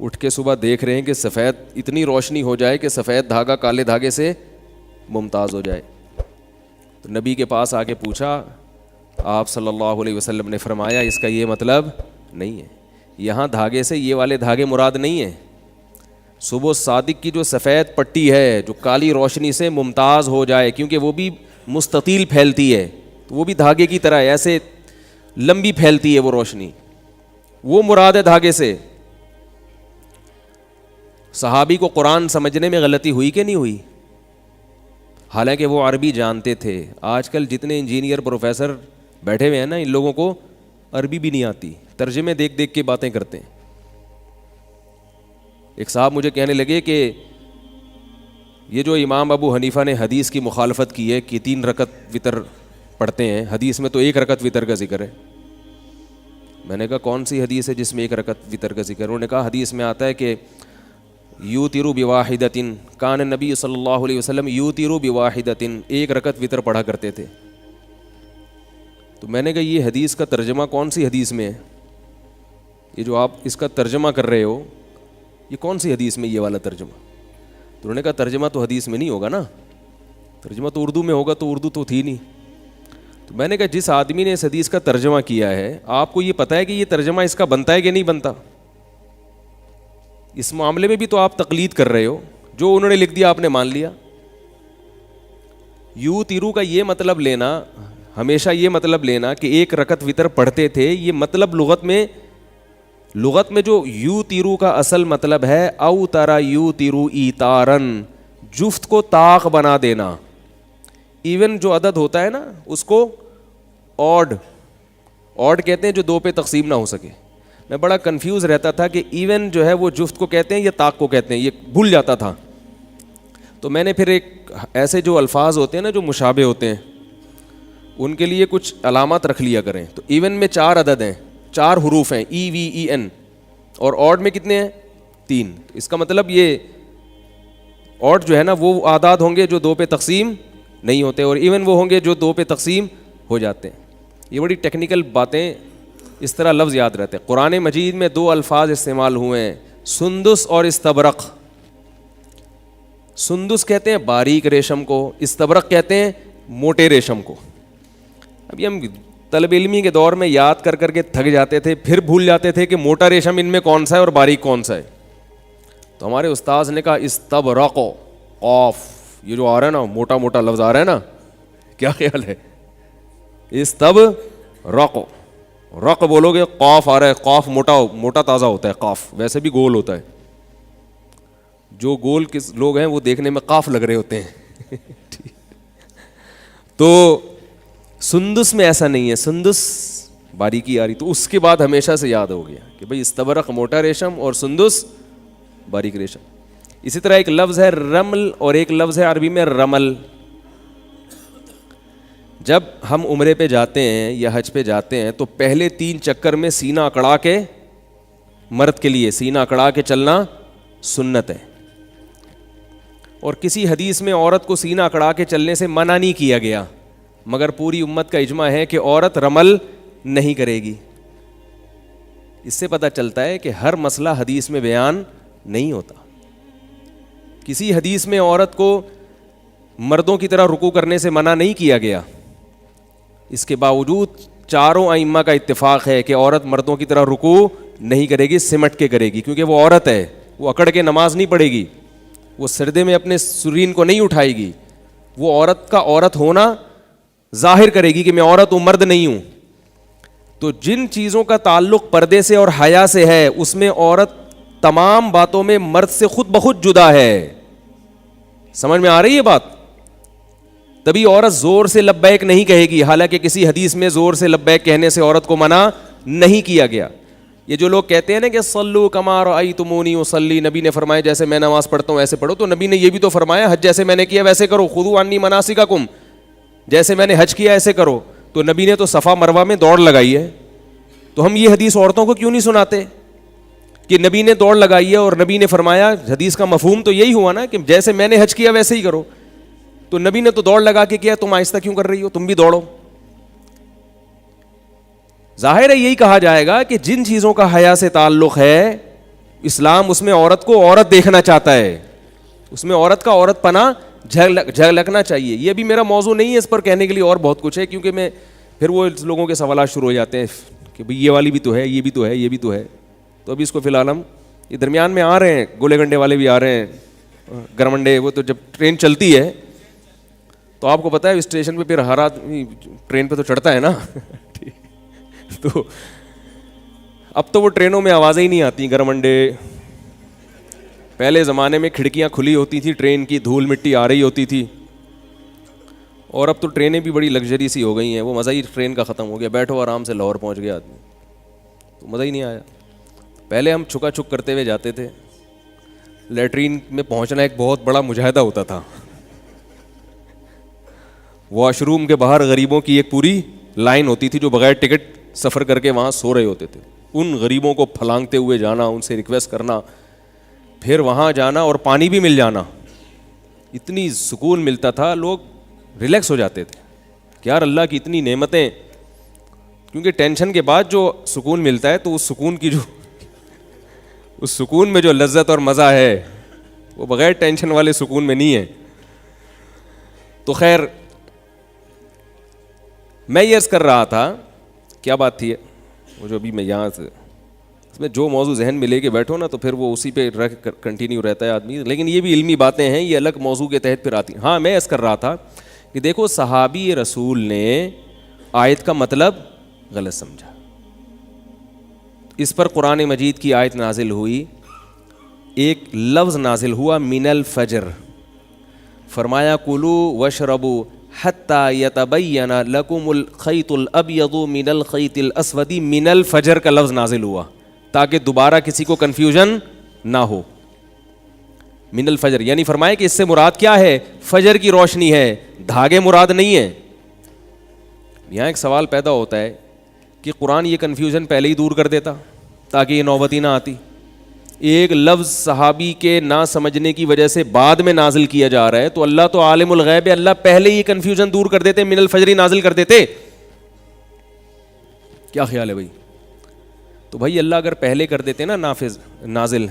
Speaker 2: اٹھ کے صبح دیکھ رہے ہیں کہ سفید اتنی روشنی ہو جائے کہ سفید دھاگا کالے دھاگے سے ممتاز ہو جائے. تو نبی کے پاس آ کے پوچھا, آپ صلی اللہ علیہ وسلم نے فرمایا اس کا یہ مطلب نہیں ہے, یہاں دھاگے سے یہ والے دھاگے مراد نہیں ہیں. صبح صادق کی جو سفید پٹی ہے جو کالی روشنی سے ممتاز ہو جائے, کیونکہ وہ بھی مستطیل پھیلتی ہے, تو وہ بھی دھاگے کی طرح ایسے لمبی پھیلتی ہے وہ روشنی, وہ مراد ہے دھاگے سے. صحابی کو قرآن سمجھنے میں غلطی ہوئی کہ نہیں ہوئی؟ حالانکہ وہ عربی جانتے تھے. آج کل جتنے انجینئر پروفیسر بیٹھے ہوئے ہیں نا, ان لوگوں کو عربی بھی نہیں آتی, ترجمے دیکھ دیکھ کے باتیں کرتے ہیں. ایک صاحب مجھے کہنے لگے کہ یہ جو امام ابو حنیفہ نے حدیث کی مخالفت کی ہے کہ 3 رکعت وتر پڑھتے ہیں, حدیث میں تو 1 رکعت وتر کا ذکر ہے. میں نے کہا کون سی حدیث ہے جس میں 1 رکعت وتر کا ذکر؟ انہوں نے کہا حدیث میں آتا ہے کہ یوتر بواحدۃ, کان نبی صلی اللہ علیہ وسلم یوتر بواحدۃ, 1 رکعت وتر پڑھا کرتے تھے. تو میں نے کہا یہ حدیث کا ترجمہ کون سی حدیث میں ہے؟ یہ جو آپ اس کا ترجمہ کر رہے ہو یہ کون سی حدیث میں یہ والا ترجمہ؟ تو انہوں نے کہا ترجمہ تو حدیث میں نہیں ہوگا نا, ترجمہ تو اردو میں ہوگا, تو اردو تو تھی نہیں. تو میں نے کہا جس آدمی نے اس حدیث کا ترجمہ کیا ہے, آپ کو یہ پتہ ہے کہ یہ ترجمہ اس کا بنتا ہے کہ نہیں بنتا؟ اس معاملے میں بھی تو آپ تقلید کر رہے ہو, جو انہوں نے لکھ دیا آپ نے مان لیا. یو تیرو کا یہ مطلب لینا, ہمیشہ یہ مطلب لینا کہ 1 رکعت وتر پڑھتے تھے, یہ مطلب لغت میں جو یو تیرو کا اصل مطلب ہے او ترا یو تیرو ایتارن, جفت کو طاق بنا دینا. ایون جو عدد ہوتا ہے نا اس کو آڈ کہتے ہیں جو 2 پہ تقسیم نہ ہو سکے. میں بڑا کنفیوز رہتا تھا کہ ایون جو ہے وہ جفت کو کہتے ہیں یا طاق کو کہتے ہیں, یہ بھول جاتا تھا. تو میں نے پھر ایک ایسے جو الفاظ ہوتے ہیں نا جو مشابہ ہوتے ہیں ان کے لیے کچھ علامات رکھ لیا کریں. تو ایون میں 4 عدد ہیں, 4 حروف ہیں, ای وی ای این, اور آڈ میں کتنے ہیں؟ 3. اس کا مطلب یہ آڈ جو ہے نا وہ اعداد ہوں گے جو 2 پہ تقسیم نہیں ہوتے, اور ایون وہ ہوں گے جو 2 پہ تقسیم ہو جاتے ہیں. یہ بڑی ٹیکنیکل باتیں, اس طرح لفظ یاد رہتے ہیں. قرآن مجید میں 2 الفاظ استعمال ہوئے ہیں, سندس اور استبرق. سندس کہتے ہیں باریک ریشم کو, استبرق کہتے ہیں موٹے ریشم کو. ابھی ہم طلب علمی کے دور میں یاد کر کر کے تھک جاتے تھے, پھر بھول جاتے تھے کہ موٹا ریشم ان میں کون سا ہے اور باریک کون سا ہے. تو ہمارے استاذ نے کہا استبرق, قاف, یہ جو آ رہا ہے نا موٹا موٹا لفظ آ رہا ہے نا, کیا خیال ہے؟ استبرق, رق بولو گے, قاف آ رہا ہے, قاف موٹا تازہ ہوتا ہے, قاف ویسے بھی گول ہوتا ہے. جو گول کس لوگ ہیں وہ دیکھنے میں قاف لگ رہے ہوتے ہیں. تو سندس میں ایسا نہیں ہے, سندس باریکی آ رہی. تو اس کے بعد ہمیشہ سے یاد ہو گیا کہ بھئی استبرق موٹا ریشم اور سندس باریک ریشم. اسی طرح ایک لفظ ہے رمل اور ایک لفظ ہے عربی میں رمل. جب ہم عمرے پہ جاتے ہیں یا حج پہ جاتے ہیں تو پہلے 3 چکر میں سینہ اکڑا کے, مرد کے لیے سینہ اکڑا کے چلنا سنت ہے. اور کسی حدیث میں عورت کو سینہ اکڑا کے چلنے سے منع نہیں کیا گیا, مگر پوری امت کا اجماع ہے کہ عورت رمل نہیں کرے گی. اس سے پتہ چلتا ہے کہ ہر مسئلہ حدیث میں بیان نہیں ہوتا. کسی حدیث میں عورت کو مردوں کی طرح رکوع کرنے سے منع نہیں کیا گیا, اس کے باوجود چاروں ائمہ کا اتفاق ہے کہ عورت مردوں کی طرح رکوع نہیں کرے گی, سمٹ کے کرے گی, کیونکہ وہ عورت ہے, وہ اکڑ کے نماز نہیں پڑھے گی, وہ سردے میں اپنے سرین کو نہیں اٹھائے گی, وہ عورت کا عورت ہونا ظاہر کرے گی کہ میں عورت ہوں, مرد نہیں ہوں. تو جن چیزوں کا تعلق پردے سے اور حیا سے ہے اس میں عورت تمام باتوں میں مرد سے خود بخود جدا ہے. سمجھ میں آ رہی ہے بات؟ تبھی عورت زور سے لبیک نہیں کہے گی, حالانکہ کسی حدیث میں زور سے لبیک کہنے سے عورت کو منع نہیں کیا گیا. یہ جو لوگ کہتے ہیں نا کہ صلو کما رأیتمونی اصلی, نبی نے فرمایا جیسے میں نماز پڑھتا ہوں ایسے پڑھو, تو نبی نے یہ بھی تو فرمایا حج جیسے میں نے کیا ویسے کرو, خذوا عنی مناسککم, جیسے میں نے حج کیا ایسے کرو. تو نبی نے تو صفا مروہ میں دوڑ لگائی ہے, تو ہم یہ حدیث عورتوں کو کیوں نہیں سناتے کہ نبی نے دوڑ لگائی ہے اور نبی نے فرمایا؟ حدیث کا مفہوم تو یہی ہوا نا کہ جیسے میں نے حج کیا ویسے ہی کرو. تو نبی نے تو دوڑ لگا کے کیا, تم آہستہ کیوں کر رہی ہو, تم بھی دوڑو. ظاہر ہے یہی کہا جائے گا کہ جن چیزوں کا حیا سے تعلق ہے اسلام اس میں عورت کو عورت دیکھنا چاہتا ہے, اس میں عورت کا عورت پنا جھلکنا چاہیے. یہ بھی میرا موضوع نہیں ہے, اس پر کہنے کے لیے اور بہت کچھ ہے, کیونکہ میں پھر وہ لوگوں کے سوالات شروع ہو جاتے ہیں کہ بھئی یہ والی بھی تو ہے, یہ بھی تو ہے, یہ بھی تو ہے. تو ابھی اس کو فی الحال ہم یہ درمیان میں آ رہے ہیں, گولے گنڈے والے بھی آ رہے ہیں, گرمنڈے. وہ تو جب ٹرین چلتی ہے تو آپ کو پتہ ہے اسٹیشن پہ پھر ہر آدمی ٹرین پہ تو چڑھتا ہے نا. تو اب تو وہ ٹرینوں میں آوازیں ہی نہیں آتی گرمنڈے. پہلے زمانے میں کھڑکیاں کھلی ہوتی تھی ٹرین کی, دھول مٹی آ رہی ہوتی تھی. اور اب تو ٹرینیں بھی بڑی لگژری سی ہو گئی ہیں, وہ مزہ ہی ٹرین کا ختم ہو گیا. بیٹھو آرام سے لاہور پہنچ گیا آدمی, تو مزہ ہی نہیں آیا. پہلے ہم چھکا چھک کرتے ہوئے جاتے تھے, لیٹرین میں پہنچنا ایک بہت بڑا مجاہدہ ہوتا تھا. واش روم کے باہر غریبوں کی ایک پوری لائن ہوتی تھی جو بغیر ٹکٹ سفر کر کے وہاں سو رہے ہوتے تھے. ان غریبوں کو پھلانگتے ہوئے جانا, ان سے ریکویسٹ کرنا, پھر وہاں جانا اور پانی بھی مل جانا. اتنی سکون ملتا تھا, لوگ ریلیکس ہو جاتے تھے کہ یار اللہ کی اتنی نعمتیں. کیونکہ ٹینشن کے بعد جو سکون ملتا ہے تو اس سکون کی اس سکون میں جو لذت اور مزہ ہے وہ بغیر ٹینشن والے سکون میں نہیں ہے. تو خیر میں یہ عرض کر رہا تھا, کیا بات تھی وہ جو ابھی میں یہاں سے, اس میں جو موضوع ذہن میں لے کے بیٹھو نا تو پھر وہ اسی پہ کنٹینیو رہتا ہے آدمی. لیکن یہ بھی علمی باتیں ہیں, یہ الگ موضوع کے تحت پھر آتی ہیں. ہاں میں عرض کر رہا تھا کہ دیکھو صحابی رسول نے آیت کا مطلب غلط سمجھا. اس پر قرآن مجید کی آیت نازل ہوئی, ایک لفظ نازل ہوا من الفجر, فرمایا کلوا واشربوا حتی یتبین لکم الخیط الابیض من الخیط الاسود من الفجر کا لفظ نازل ہوا تاکہ دوبارہ کسی کو کنفیوژن نہ ہو. من الفجر یعنی فرمائے کہ اس سے مراد کیا ہے, فجر کی روشنی ہے, دھاگے مراد نہیں ہے. یہاں ایک سوال پیدا ہوتا ہے کہ قرآن یہ کنفیوژن پہلے ہی دور کر دیتا تاکہ یہ نوبت ہی نہ آتی. ایک لفظ صحابی کے نہ سمجھنے کی وجہ سے بعد میں نازل کیا جا رہا ہے, تو اللہ تو عالم الغیب ہے, اللہ پہلے ہی کنفیوژن دور کر دیتے, من الفجر ہی نازل کر دیتے. کیا خیال ہے بھائی؟ تو بھائی اللہ اگر پہلے کر دیتے نا نافذ نازل,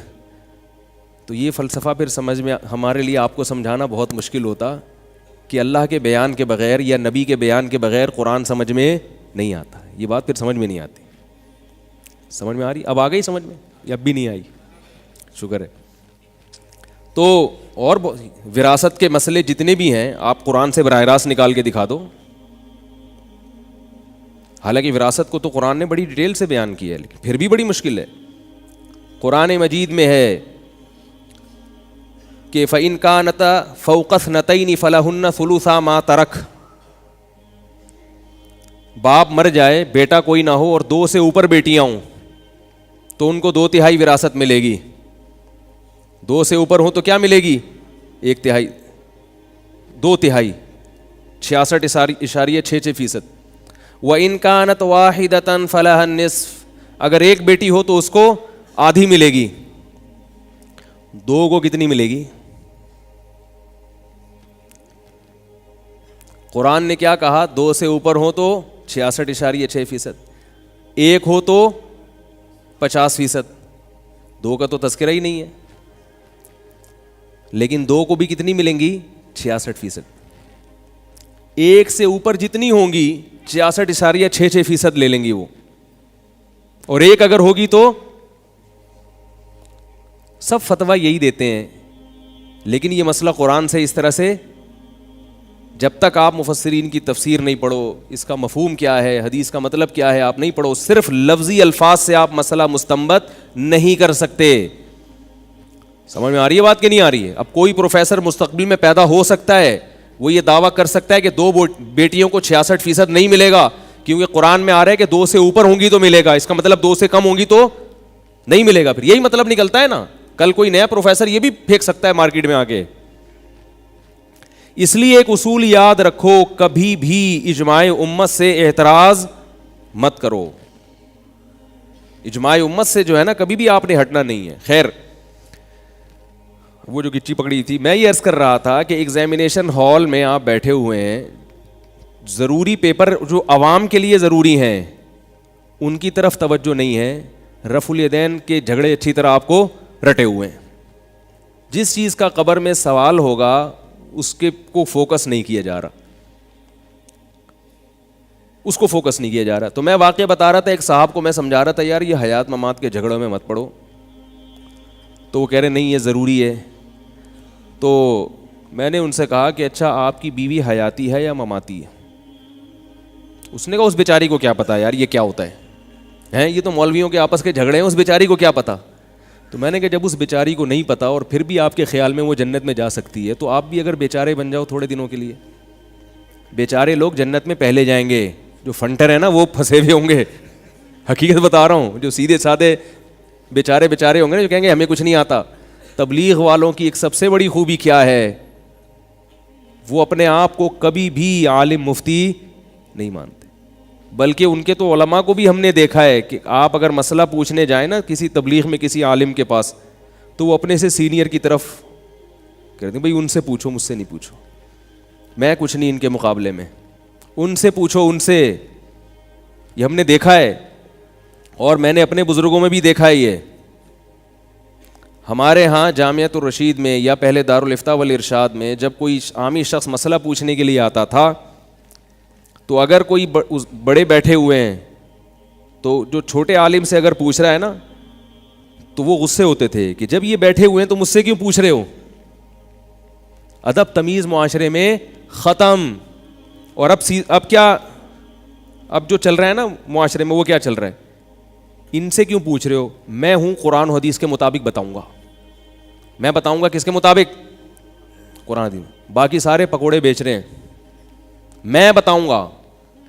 Speaker 2: تو یہ فلسفہ پھر سمجھ میں ہمارے لیے آپ کو سمجھانا بہت مشکل ہوتا کہ اللہ کے بیان کے بغیر یا نبی کے بیان کے بغیر قرآن سمجھ میں نہیں آتا. یہ بات پھر سمجھ میں نہیں آتی. سمجھ میں آ رہی؟ اب آ گئی سمجھ میں یا اب بھی نہیں آئی؟ شکر ہے. تو اور وراثت کے مسئلے جتنے بھی ہیں آپ قرآن سے براہ راست نکال کے دکھا دو. حالانکہ وراثت کو تو قرآن نے بڑی ڈیٹیل سے بیان کیا ہے, لیکن پھر بھی بڑی مشکل ہے. قرآن مجید میں ہے کہ فَإِنْ كَانَتَا فَوْقَ اثْنَتَيْنِ فَلَهُنَّ ثُلُثَا مَا تَرَكَ. باپ مر جائے, بیٹا کوئی نہ ہو اور 2 سے اوپر بیٹیاں ہوں تو ان کو 2/3 وراثت ملے گی. 2 سے اوپر ہوں تو کیا ملے گی؟ 1/3, 2/3, 66.66%. وَإِنْ كَانَتْ وَاحِدَةً فَلَهَا النِّصْفُ. اگر ایک بیٹی ہو تو اس کو آدھی ملے گی. 2 کو کتنی ملے گی؟ قرآن نے کیا کہا؟ 2 سے اوپر ہو تو 66.6%, 1 ہو تو 50%. 2 کا تو تذکرہ ہی نہیں ہے. لیکن 2 کو بھی کتنی ملیں گی؟ 66%. 1 سے اوپر جتنی ہوں گی 66.66% لے لیں گی وہ, اور 1 اگر ہوگی تو سب فتویٰ یہی دیتے ہیں. لیکن یہ مسئلہ قرآن سے اس طرح سے, جب تک آپ مفسرین کی تفسیر نہیں پڑھو, اس کا مفہوم کیا ہے, حدیث کا مطلب کیا ہے, آپ نہیں پڑھو, صرف لفظی الفاظ سے آپ مسئلہ مستنبط نہیں کر سکتے. سمجھ میں آ رہی ہے بات کہ نہیں آ رہی ہے؟ اب کوئی پروفیسر مستقبل میں پیدا ہو سکتا ہے, وہ یہ دعویٰ کر سکتا ہے کہ 2 بیٹیوں کو 66% نہیں ملے گا کیونکہ قرآن میں آ رہا ہے کہ 2 سے اوپر ہوں گی تو ملے گا. اس کا مطلب 2 سے کم ہوں گی تو نہیں ملے گا. پھر یہی مطلب نکلتا ہے نا. کل کوئی نیا پروفیسر یہ بھی پھینک سکتا ہے مارکیٹ میں آ کے. اس لیے ایک اصول یاد رکھو, کبھی بھی اجماع امت سے اعتراض مت کرو. اجماع امت سے جو ہے نا کبھی بھی آپ نے ہٹنا نہیں ہے. خیر, وہ جو گچی پکڑی تھی, میں یہ عرض کر رہا تھا کہ ایگزامینیشن ہال میں آپ بیٹھے ہوئے ہیں, ضروری پیپر جو عوام کے لیے ضروری ہیں ان کی طرف توجہ نہیں ہے. رفع الیدین کے جھگڑے اچھی طرح آپ کو رٹے ہوئے ہیں. جس چیز کا قبر میں سوال ہوگا اس کے کو فوکس نہیں کیا جا رہا, اس کو فوکس نہیں کیا جا رہا. تو میں واقعہ بتا رہا تھا, ایک صاحب کو میں سمجھا رہا تھا یار یہ حیات ممات کے جھگڑوں میں مت پڑو, تو وہ کہہ رہے نہیں یہ ضروری ہے. تو میں نے ان سے کہا کہ اچھا آپ کی بیوی حیاتی ہے یا مماتی ہے؟ اس نے کہا اس بیچاری کو کیا پتا یار یہ کیا ہوتا ہے, یہ تو مولویوں کے آپس کے جھگڑے ہیں, اس بیچاری کو کیا پتا. تو میں نے کہا جب اس بیچاری کو نہیں پتا اور پھر بھی آپ کے خیال میں وہ جنت میں جا سکتی ہے, تو آپ بھی اگر بیچارے بن جاؤ تھوڑے دنوں کے لیے. بیچارے لوگ جنت میں پہلے جائیں گے, جو فنٹر ہیں نا وہ پھنسے ہوئے ہوں گے. حقیقت بتا رہا ہوں, جو سیدھے سادے بیچارے ہوں گے نا جو کہیں گے ہمیں کچھ نہیں آتا. تبلیغ والوں کی ایک سب سے بڑی خوبی کیا ہے, وہ اپنے آپ کو کبھی بھی عالم مفتی نہیں مانتے, بلکہ ان کے تو علماء کو بھی ہم نے دیکھا ہے کہ آپ اگر مسئلہ پوچھنے جائیں نا کسی تبلیغ میں کسی عالم کے پاس, تو وہ اپنے سے سینئر کی طرف کہتے ہیں بھائی ان سے پوچھو, مجھ سے نہیں پوچھو, میں کچھ نہیں ان کے مقابلے میں, ان سے پوچھو ان سے. یہ ہم نے دیکھا ہے اور میں نے اپنے بزرگوں میں بھی دیکھا ہے. یہ ہمارے ہاں جامعۃ الرشید میں یا پہلے دارالافتاء والارشاد میں جب کوئی عامی شخص مسئلہ پوچھنے کے لیے آتا تھا, تو اگر کوئی بڑے بیٹھے ہوئے ہیں تو جو چھوٹے عالم سے اگر پوچھ رہا ہے نا تو وہ غصے ہوتے تھے کہ جب یہ بیٹھے ہوئے ہیں تو مجھ سے کیوں پوچھ رہے ہو. ادب تمیز معاشرے میں ختم. اور اب کیا, اب جو چل رہا ہے نا معاشرے میں وہ کیا چل رہا ہے, ان سے کیوں پوچھ رہے ہو, میں ہوں قرآن و حدیث کے مطابق بتاؤں گا, میں بتاؤں گا کس کے مطابق, قرآن حدیث. باقی سارے پکوڑے بیچ رہے ہیں, میں بتاؤں گا.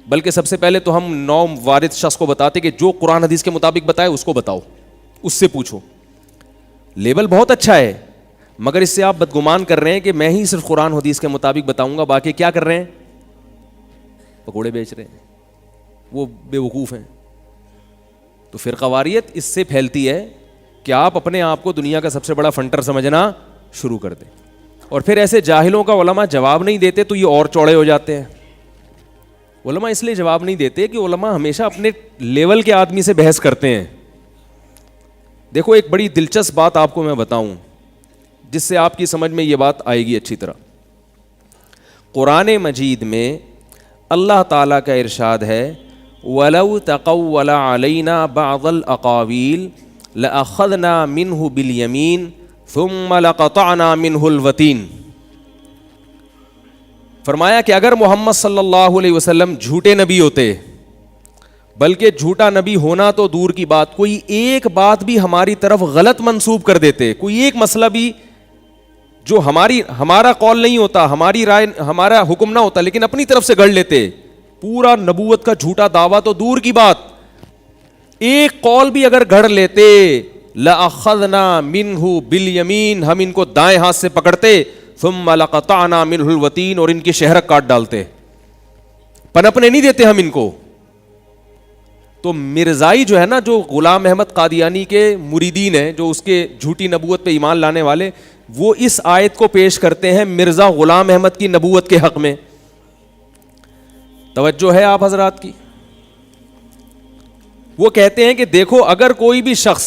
Speaker 2: بلکہ سب سے پہلے تو ہم نو وارث شخص کو بتاتے کہ جو قرآن حدیث کے مطابق بتائے اس کو بتاؤ, اس سے پوچھو. لیبل بہت اچھا ہے, مگر اس سے آپ بدگمان کر رہے ہیں کہ میں ہی صرف قرآن حدیث کے مطابق بتاؤں گا, باقی کیا کر رہے ہیں, پکوڑے بیچ رہے ہیں, وہ بے وقوف ہیں. تو فرقواریت اس سے پھیلتی ہے کہ آپ اپنے آپ کو دنیا کا سب سے بڑا فنٹر سمجھنا شروع کر دیں, اور پھر ایسے جاہلوں کا علماء جواب نہیں دیتے تو یہ اور چوڑے ہو جاتے ہیں. علماء اس لیے جواب نہیں دیتے کہ علماء ہمیشہ اپنے لیول کے آدمی سے بحث کرتے ہیں. دیکھو ایک بڑی دلچسپ بات آپ کو میں بتاؤں جس سے آپ کی سمجھ میں یہ بات آئے گی اچھی طرح. قرآن مجید میں اللہ تعالیٰ کا ارشاد ہے وَلَوْ تَقَوَّلَ عَلَيْنَا بَعْضَ الْأَقَاوِيلِ لَأَخَذْنَا مِنْهُ بِالْيَمِينِ ثُمَّ لَقَطَعْنَا مِنْهُ الْوَتِينَ. فرمایا کہ اگر محمد صلی اللہ علیہ وسلم جھوٹے نبی ہوتے, بلکہ جھوٹا نبی ہونا تو دور کی بات, کوئی ایک بات بھی ہماری طرف غلط منسوب کر دیتے, کوئی ایک مسئلہ بھی جو ہمارا قول نہیں ہوتا, ہماری رائے, ہمارا حکم نہ ہوتا, لیکن اپنی طرف سے گڑھ لیتے, پورا نبوت کا جھوٹا دعویٰ تو دور کی بات, ایک قول بھی اگر گھڑ لیتے لَأَخَذْنَا مِنْهُ بِالْيَمِينِ, ہم ان کو دائیں ہاتھ سے پکڑتے, ثُمَّ لَقَطَعْنَا مِنْهُ الْوَتِينَ, اور ان کی شہرک کاٹ ڈالتے, پنپنے نہیں دیتے ہم ان کو. تو مرزائی جو ہے نا, جو غلام احمد قادیانی کے مریدین ہیں, جو اس کے جھوٹی نبوت پہ ایمان لانے والے, وہ اس آیت کو پیش کرتے ہیں مرزا غلام احمد کی نبوت کے حق میں. توجہ ہے آپ حضرات کی. وہ کہتے ہیں کہ دیکھو اگر کوئی بھی شخص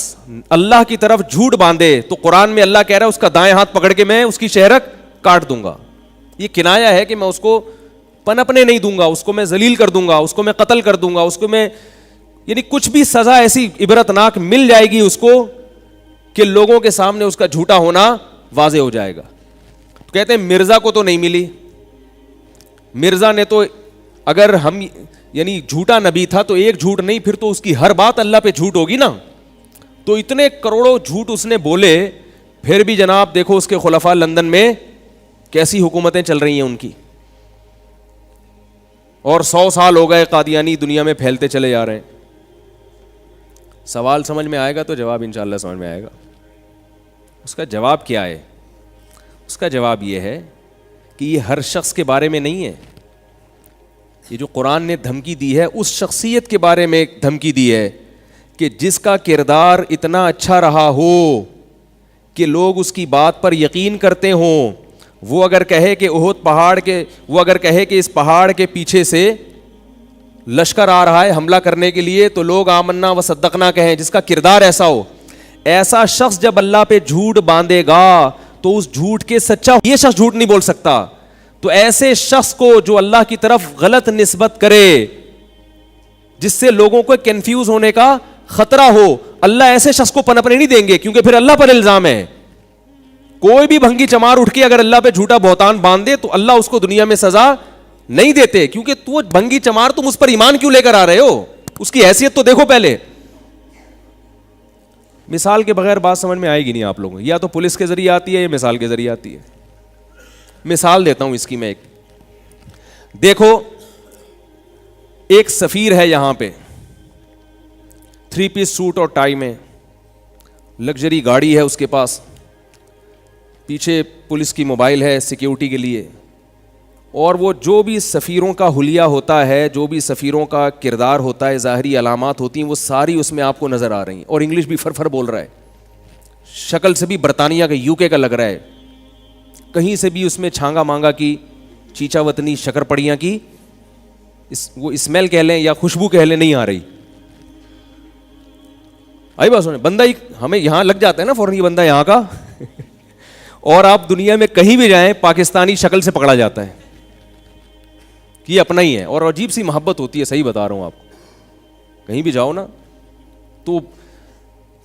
Speaker 2: اللہ کی طرف جھوٹ باندھے تو قرآن میں اللہ کہہ رہا ہے اس کا دائیں ہاتھ پکڑ کے میں اس کی شہرک کاٹ دوں گا. یہ کنایا ہے کہ میں اس کو پنپنے نہیں دوں گا, اس کو میں ذلیل کر دوں گا, اس کو میں قتل کر دوں گا, اس کو میں یعنی کچھ بھی سزا ایسی عبرتناک مل جائے گی اس کو کہ لوگوں کے سامنے اس کا جھوٹا ہونا واضح ہو جائے گا. تو کہتے ہیں مرزا کو تو نہیں ملی, مرزا نے تو اگر ہم یعنی جھوٹا نبی تھا تو ایک جھوٹ نہیں, پھر تو اس کی ہر بات اللہ پہ جھوٹ ہوگی نا. تو اتنے کروڑوں جھوٹ اس نے بولے, پھر بھی جناب دیکھو اس کے خلفاء لندن میں کیسی حکومتیں چل رہی ہیں ان کی, اور 100 سال ہو گئے قادیانی دنیا میں پھیلتے چلے جا رہے ہیں. سوال سمجھ میں آئے گا تو جواب انشاءاللہ سمجھ میں آئے گا. اس کا جواب کیا ہے؟ اس کا جواب یہ ہے کہ یہ ہر شخص کے بارے میں نہیں ہے. یہ جو قرآن نے دھمکی دی ہے اس شخصیت کے بارے میں دھمکی دی ہے کہ جس کا کردار اتنا اچھا رہا ہو کہ لوگ اس کی بات پر یقین کرتے ہوں. وہ اگر کہے کہ احد پہاڑ کے, وہ اگر کہے کہ اس پہاڑ کے پیچھے سے لشکر آ رہا ہے حملہ کرنے کے لیے, تو لوگ آمنا و صدقنا کہیں, جس کا کردار ایسا ہو. ایسا شخص جب اللہ پہ جھوٹ باندھے گا تو اس جھوٹ کے سچا یہ شخص جھوٹ نہیں بول سکتا. تو ایسے شخص کو جو اللہ کی طرف غلط نسبت کرے, جس سے لوگوں کو کنفیوز ہونے کا خطرہ ہو, اللہ ایسے شخص کو پنپنے نہیں دیں گے, کیونکہ پھر اللہ پر الزام ہے. کوئی بھی بھنگی چمار اٹھ کے اگر اللہ پہ جھوٹا بہتان باندھ دے تو اللہ اس کو دنیا میں سزا نہیں دیتے, کیونکہ تو بھنگی چمار تم اس پر ایمان کیوں لے کر آ رہے ہو, اس کی حیثیت تو دیکھو پہلے. مثال کے بغیر بات سمجھ میں آئے گی نہیں آپ لوگوں, یا تو پولیس کے ذریعے آتی ہے یا مثال کے ذریعے آتی ہے. مثال دیتا ہوں اس کی میں ایک. دیکھو ایک سفیر ہے یہاں پہ, 3 پیس سوٹ اور ٹائی میں, لگژری گاڑی ہے اس کے پاس, پیچھے پولیس کی موبائل ہے سیکیورٹی کے لیے, اور وہ جو بھی سفیروں کا حلیہ ہوتا ہے, جو بھی سفیروں کا کردار ہوتا ہے, ظاہری علامات ہوتی ہیں, وہ ساری اس میں آپ کو نظر آ رہی ہیں. اور انگلش بھی فر بول رہا ہے, شکل سے بھی برطانیہ کا UK کا لگ رہا ہے, کہیں سے بھی اس میں چھانگا مانگا کی, چیچا وطنی, شکر پڑیاں کی وہ اسمیل کہہ لیں یا خوشبو کہہ لیں نہیں آ رہی. آئی بات سنیں, بندہ ہمیں یہاں لگ جاتا ہے نا فوراً, یہ بندہ یہاں کا اور آپ دنیا میں کہیں بھی جائیں پاکستانی شکل سے پکڑا جاتا ہے کہ یہ اپنا ہی ہے, اور عجیب سی محبت ہوتی ہے. صحیح بتا رہا ہوں آپ کو, کہیں بھی جاؤ نا تو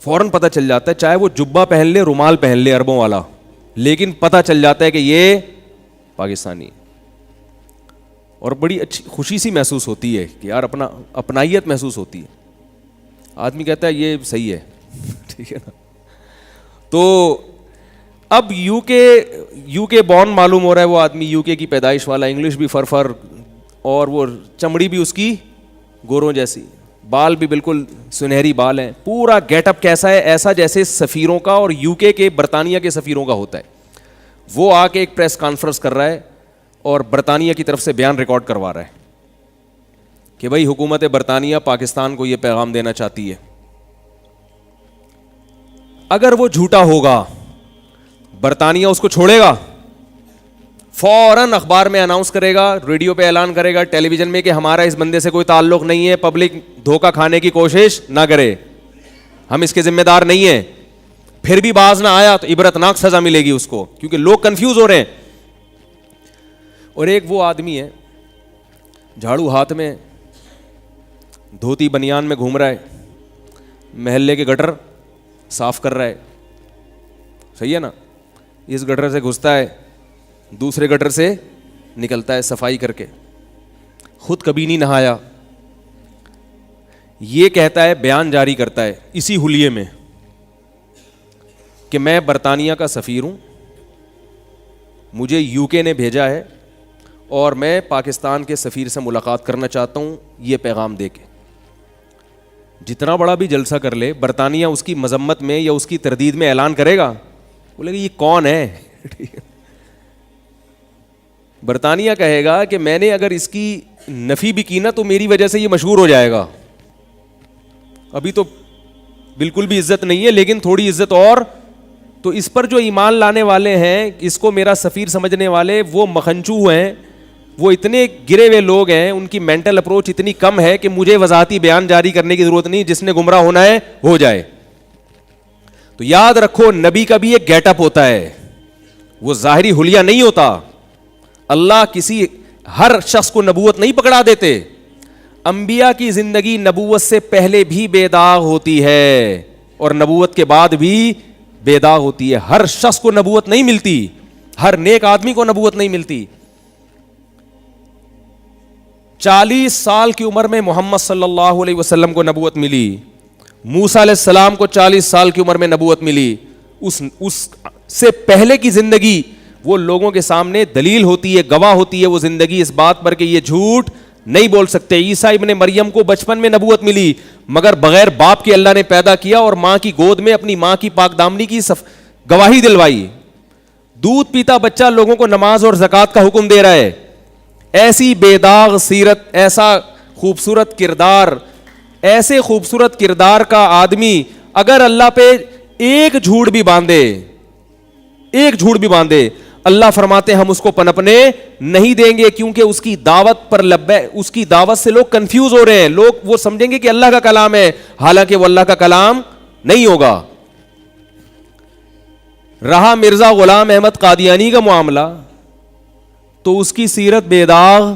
Speaker 2: فوراً پتہ چل جاتا ہے, چاہے وہ جبہ پہن لے, رومال پہن لے عربوں والا, لیکن پتہ چل جاتا ہے کہ یہ پاکستانی. اور بڑی اچھی خوشی سی محسوس ہوتی ہے کہ یار اپنائیت محسوس ہوتی ہے. آدمی کہتا ہے یہ صحیح ہے ٹھیک ہے نا. تو اب یو کے بورن معلوم ہو رہا ہے وہ آدمی, UK کی پیدائش والا, انگلش بھی فر اور وہ چمڑی بھی اس کی گوروں جیسی, بال بھی بالکل سنہری بال ہیں, پورا گیٹ اپ کیسا ہے, ایسا جیسے سفیروں کا اور UK کے برطانیہ کے سفیروں کا ہوتا ہے. وہ آ کے ایک پریس کانفرنس کر رہا ہے اور برطانیہ کی طرف سے بیان ریکارڈ کروا رہا ہے کہ بھائی حکومت برطانیہ پاکستان کو یہ پیغام دینا چاہتی ہے. اگر وہ جھوٹا ہوگا برطانیہ اس کو چھوڑے گا, فوراً اخبار میں اناؤنس کرے گا, ریڈیو پہ اعلان کرے گا, ٹیلی ویژن میں کہ ہمارا اس بندے سے کوئی تعلق نہیں ہے, پبلک دھوکہ کھانے کی کوشش نہ کرے, ہم اس کے ذمہ دار نہیں ہیں. پھر بھی باز نہ آیا تو عبرتناک سزا ملے گی اس کو, کیونکہ لوگ کنفیوز ہو رہے ہیں. اور ایک وہ آدمی ہے جھاڑو ہاتھ میں, دھوتی بنیان میں گھوم رہا ہے, محلے کے گٹر صاف کر رہا ہے, صحیح ہے نا. اس گٹر سے گھستا ہے, دوسرے گٹر سے نکلتا ہے صفائی کر کے, خود کبھی نہیں نہایا. یہ کہتا ہے, بیان جاری کرتا ہے اسی حلیے میں کہ میں برطانیہ کا سفیر ہوں, مجھے UK نے بھیجا ہے اور میں پاکستان کے سفیر سے ملاقات کرنا چاہتا ہوں یہ پیغام دے کے. جتنا بڑا بھی جلسہ کر لے, برطانیہ اس کی مذمت میں یا اس کی تردید میں اعلان کرے گا, بولے گا یہ کون ہے. برطانیہ کہے گا کہ میں نے اگر اس کی نفی بھی کی نا تو میری وجہ سے یہ مشہور ہو جائے گا. ابھی تو بالکل بھی عزت نہیں ہے, لیکن تھوڑی عزت اور. تو اس پر جو ایمان لانے والے ہیں, اس کو میرا سفیر سمجھنے والے, وہ مکھنچو ہیں, وہ اتنے گرے ہوئے لوگ ہیں, ان کی مینٹل اپروچ اتنی کم ہے کہ مجھے وضاحتی بیان جاری کرنے کی ضرورت نہیں, جس نے گمراہ ہونا ہے ہو جائے. تو یاد رکھو, نبی کا بھی ایک گیٹ اپ ہوتا ہے, وہ ظاہری حلیہ نہیں ہوتا. اللہ کسی ہر شخص کو نبوت نہیں پکڑا دیتے. انبیاء کی زندگی نبوت سے پہلے بھی بے داغ ہوتی ہے اور نبوت کے بعد بھی بے داغ ہوتی ہے. ہر شخص کو نبوت نہیں ملتی, ہر نیک آدمی کو نبوت نہیں ملتی. 40 سال کی عمر میں محمد صلی اللہ علیہ وسلم کو نبوت ملی, موسیٰ علیہ السلام کو 40 سال کی عمر میں نبوت ملی. اس سے پہلے کی زندگی وہ لوگوں کے سامنے دلیل ہوتی ہے, گواہ ہوتی ہے وہ زندگی اس بات پر کہ یہ جھوٹ نہیں بول سکتے. عیسیٰ ابن مریم کو بچپن میں نبوت ملی, مگر بغیر باپ کے اللہ نے پیدا کیا اور ماں کی گود میں اپنی ماں کی پاک دامنی کی گواہی دلوائی. دودھ پیتا بچہ لوگوں کو نماز اور زکوٰۃ کا حکم دے رہا ہے. ایسی بے داغ سیرت, ایسا خوبصورت کردار, ایسے خوبصورت کردار کا آدمی اگر اللہ پہ ایک جھوٹ بھی باندھے, اللہ فرماتے ہم اس کو پنپنے نہیں دیں گے, کیونکہ اس کی دعوت پر اس کی دعوت سے لوگ کنفیوز ہو رہے ہیں. لوگ وہ سمجھیں گے کہ اللہ کا کلام ہے, حالانکہ وہ اللہ کا کلام نہیں ہوگا. رہا مرزا غلام احمد قادیانی کا معاملہ تو اس کی سیرت بے داغ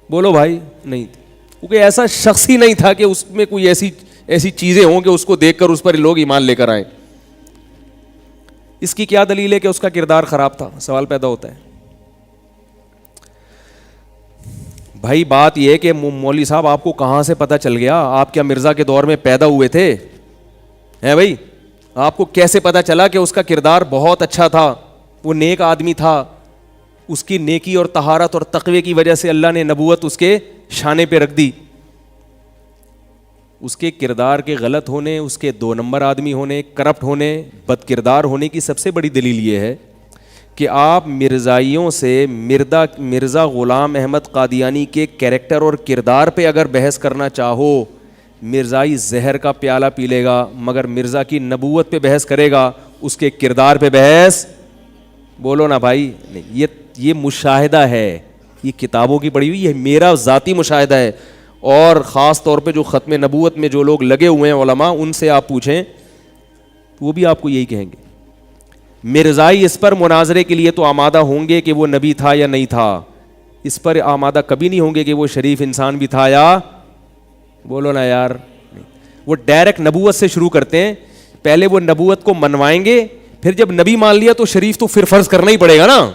Speaker 2: بولو بھائی نہیں تھی، کیونکہ ایسا شخص ہی نہیں تھا کہ اس میں کوئی ایسی چیزیں ہوں کہ اس کو دیکھ کر اس پر لوگ ایمان لے کر آئیں. اس کی کیا دلیل ہے کہ اس کا کردار خراب تھا؟ سوال پیدا ہوتا ہے. بھائی بات یہ کہ مولوی صاحب آپ کو کہاں سے پتہ چل گیا؟ آپ کیا مرزا کے دور میں پیدا ہوئے تھے؟ ہیں بھائی، آپ کو کیسے پتہ چلا کہ اس کا کردار بہت اچھا تھا، وہ نیک آدمی تھا، اس کی نیکی اور طہارت اور تقوی کی وجہ سے اللہ نے نبوت اس کے شانے پہ رکھ دی؟ اس کے کردار کے غلط ہونے، اس کے 2 نمبر آدمی ہونے، کرپٹ ہونے، بد کردار ہونے کی سب سے بڑی دلیل یہ ہے کہ آپ مرزائیوں سے مرزا غلام احمد قادیانی کے کیریکٹر اور کردار پہ اگر بحث کرنا چاہو، مرزائی زہر کا پیالہ پی لے گا، مگر مرزا کی نبوت پہ بحث کرے گا، اس کے کردار پہ بحث بولو نا بھائی نہیں. یہ مشاہدہ ہے، یہ کتابوں کی پڑھی ہوئی، یہ میرا ذاتی مشاہدہ ہے. اور خاص طور پہ جو ختم نبوت میں جو لوگ لگے ہوئے ہیں علماء، ان سے آپ پوچھیں وہ بھی آپ کو یہی کہیں گے. مرزائی اس پر مناظرے کے لیے تو آمادہ ہوں گے کہ وہ نبی تھا یا نہیں تھا، اس پر آمادہ کبھی نہیں ہوں گے کہ وہ شریف انسان بھی تھا یا بولو نا یار. وہ ڈائریکٹ نبوت سے شروع کرتے ہیں، پہلے وہ نبوت کو منوائیں گے، پھر جب نبی مان لیا تو شریف تو پھر فرض کرنا ہی پڑے گا نا.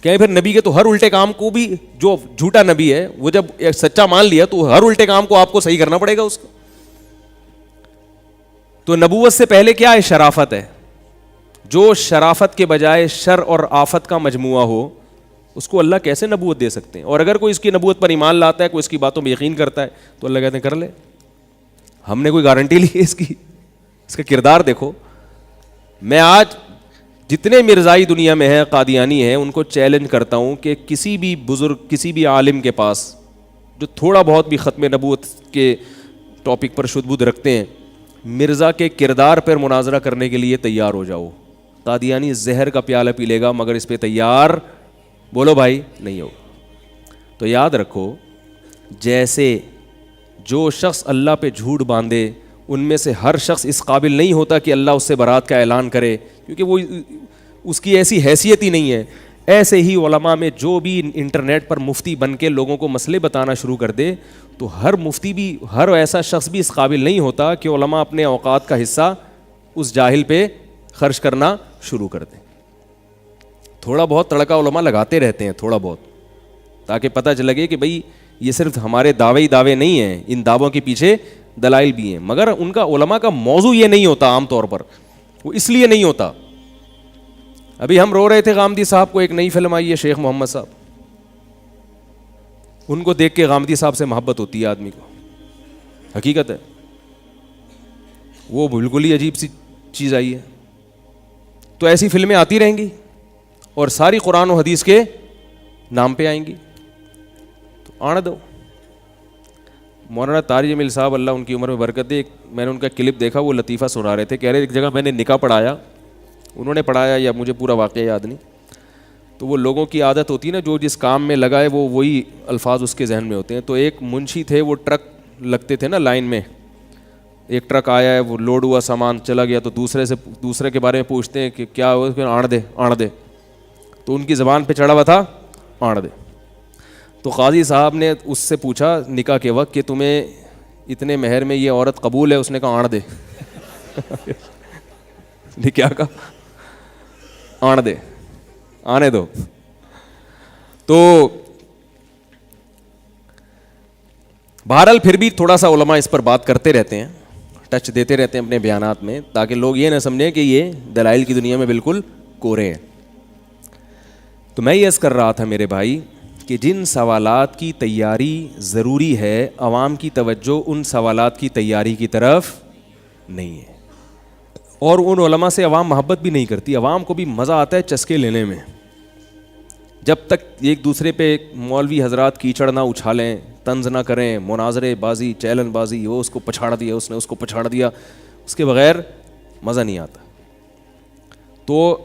Speaker 2: کہ پھر نبی کے تو ہر الٹے کام کو بھی، جو جھوٹا نبی ہے وہ جب سچا مان لیا تو ہر الٹے کام کو آپ کو صحیح کرنا پڑے گا اس کو. تو نبوت سے پہلے کیا ہے؟ شرافت ہے. جو شرافت کے بجائے شر اور آفت کا مجموعہ ہو، اس کو اللہ کیسے نبوت دے سکتے ہیں؟ اور اگر کوئی اس کی نبوت پر ایمان لاتا ہے، کوئی اس کی باتوں میں یقین کرتا ہے، تو اللہ کہتے ہیں کر لے، ہم نے کوئی گارنٹی لی ہے اس کی؟ اس کا کردار دیکھو. میں آج جتنے مرزائی دنیا میں ہیں، قادیانی ہیں، ان کو چیلنج کرتا ہوں کہ کسی بھی بزرگ، کسی بھی عالم کے پاس جو تھوڑا بہت بھی ختم نبوت کے ٹاپک پر شد بدھ رکھتے ہیں، مرزا کے کردار پر مناظرہ کرنے کے لیے تیار ہو جاؤ. قادیانی زہر کا پیالہ پی لے گا مگر اس پہ تیار بولو بھائی نہیں ہو. تو یاد رکھو، جیسے جو شخص اللہ پہ جھوٹ باندھے، ان میں سے ہر شخص اس قابل نہیں ہوتا کہ اللہ اس سے برات کا اعلان کرے، کیونکہ وہ اس کی ایسی حیثیت ہی نہیں ہے. ایسے ہی علماء میں جو بھی انٹرنیٹ پر مفتی بن کے لوگوں کو مسئلے بتانا شروع کر دے، تو ہر مفتی بھی، ہر ایسا شخص بھی اس قابل نہیں ہوتا کہ علماء اپنے اوقات کا حصہ اس جاہل پہ خرچ کرنا شروع کر دیں. تھوڑا بہت تڑکا علماء لگاتے رہتے ہیں، تھوڑا بہت، تاکہ پتہ چل لگے کہ بھئی یہ صرف ہمارے دعوے نہیں ہیں، ان دعووں کے پیچھے دلائل بھی ہیں. مگر ان کا علماء کا موضوع یہ نہیں ہوتا، عام طور پر وہ اس لیے نہیں ہوتا. ابھی ہم رو رہے تھے غامدی صاحب کو، ایک نئی فلم آئی ہے شیخ محمد صاحب، ان کو دیکھ کے غامدی صاحب سے محبت ہوتی ہے آدمی کو، حقیقت ہے. وہ بالکل ہی عجیب سی چیز آئی ہے. تو ایسی فلمیں آتی رہیں گی اور ساری قرآن و حدیث کے نام پہ آئیں گی، تو آنے دو. مولانا طارق جمیل صاحب اللہ ان کی عمر میں برکت دے، میں نے ان کا کلپ دیکھا، وہ لطیفہ سنا رہے تھے، کہہ رہے ایک جگہ میں نے نکاح پڑھایا، انہوں نے پڑھایا یا مجھے پورا واقعہ یاد نہیں. تو وہ لوگوں کی عادت ہوتی ہے نا، جو جس کام میں لگا ہے وہ وہی الفاظ اس کے ذہن میں ہوتے ہیں. تو ایک منشی تھے، وہ ٹرک لگتے تھے نا لائن میں، ایک ٹرک آیا ہے، وہ لوڈ ہوا سامان چلا گیا، تو دوسرے کے بارے میں پوچھتے ہیں کہ کیا ہوا؟ آڑ دے. تو ان کی زبان پہ چڑھا ہوا تھا آڑ دے. تو قاضی صاحب نے اس سے پوچھا نکاح کے وقت کہ تمہیں اتنے مہر میں یہ عورت قبول ہے؟ اس نے کہا آڑ دے. کیا کہا؟ آڑ دے، آنے دو. تو بہرحال پھر بھی تھوڑا سا علماء اس پر بات کرتے رہتے ہیں، ٹچ دیتے رہتے ہیں اپنے بیانات میں، تاکہ لوگ یہ نہ سمجھیں کہ یہ دلائل کی دنیا میں بالکل کورے ہیں. تو میں یہ عرض کر رہا تھا میرے بھائی کہ جن سوالات کی تیاری ضروری ہے، عوام کی توجہ ان سوالات کی تیاری کی طرف نہیں ہے، اور ان علماء سے عوام محبت بھی نہیں کرتی. عوام کو بھی مزہ آتا ہے چسکے لینے میں، جب تک ایک دوسرے پہ مولوی حضرات کیچڑ نہ اچھالیں، طنز نہ کریں، مناظرے بازی، چیلن بازی، وہ اس کو پچھاڑ دیا، اس نے اس کو پچھاڑ دیا، اس کے بغیر مزہ نہیں آتا. تو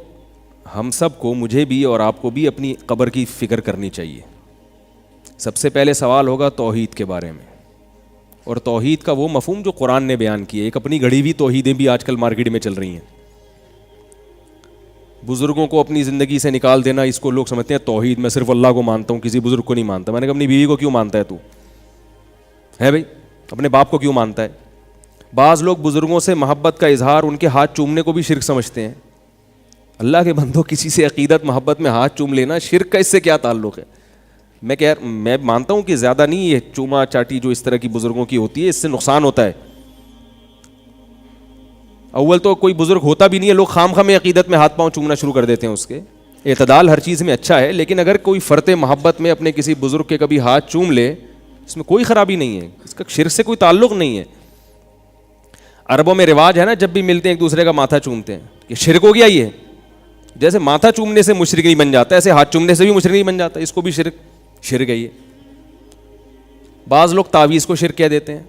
Speaker 2: ہم سب کو، مجھے بھی اور آپ کو بھی اپنی قبر کی فکر کرنی چاہیے. سب سے پہلے سوال ہوگا توحید کے بارے میں، اور توحید کا وہ مفہوم جو قرآن نے بیان کیا. ایک اپنی گھڑی ہوئی توحیدیں بھی آج کل مارکیٹ میں چل رہی ہیں، بزرگوں کو اپنی زندگی سے نکال دینا، اس کو لوگ سمجھتے ہیں توحید، میں صرف اللہ کو مانتا ہوں، کسی بزرگ کو نہیں مانتا. میں نے کہا اپنی بیوی کو کیوں مانتا ہے تو ہے بھائی؟ اپنے باپ کو کیوں مانتا ہے؟ بعض لوگ بزرگوں سے محبت کا اظہار ان کے ہاتھ چومنے کو بھی شرک سمجھتے ہیں. اللہ کے بندو، کسی سے عقیدت محبت میں ہاتھ چوم لینا شرک کا اس سے کیا تعلق ہے؟ میں مانتا ہوں کہ زیادہ نہیں، یہ چوما چاٹی جو اس طرح کی بزرگوں کی ہوتی ہے اس سے نقصان ہوتا ہے. اول تو کوئی بزرگ ہوتا بھی نہیں ہے، لوگ خام خواہ عقیدت میں ہاتھ پاؤں چومنا شروع کر دیتے ہیں. اس کے اعتدال ہر چیز میں اچھا ہے، لیکن اگر کوئی فرط محبت میں اپنے کسی بزرگ کے کبھی ہاتھ چوم لے، اس میں کوئی خرابی نہیں ہے، اس کا شرک سے کوئی تعلق نہیں ہے. عربوں میں رواج ہے نا، جب بھی ملتے ہیں ایک دوسرے کا ماتھا چومتے ہیں، کہ شرک ہو گیا یہ. جیسے ماتھا چومنے سے مشرک نہیں بن جاتا، ایسے ہاتھ چومنے سے بھی مشرک نہیں بن جاتا، اس کو بھی شرک ہے یہ. بعض لوگ تعویذ کو شرک کہہ دیتے ہیں.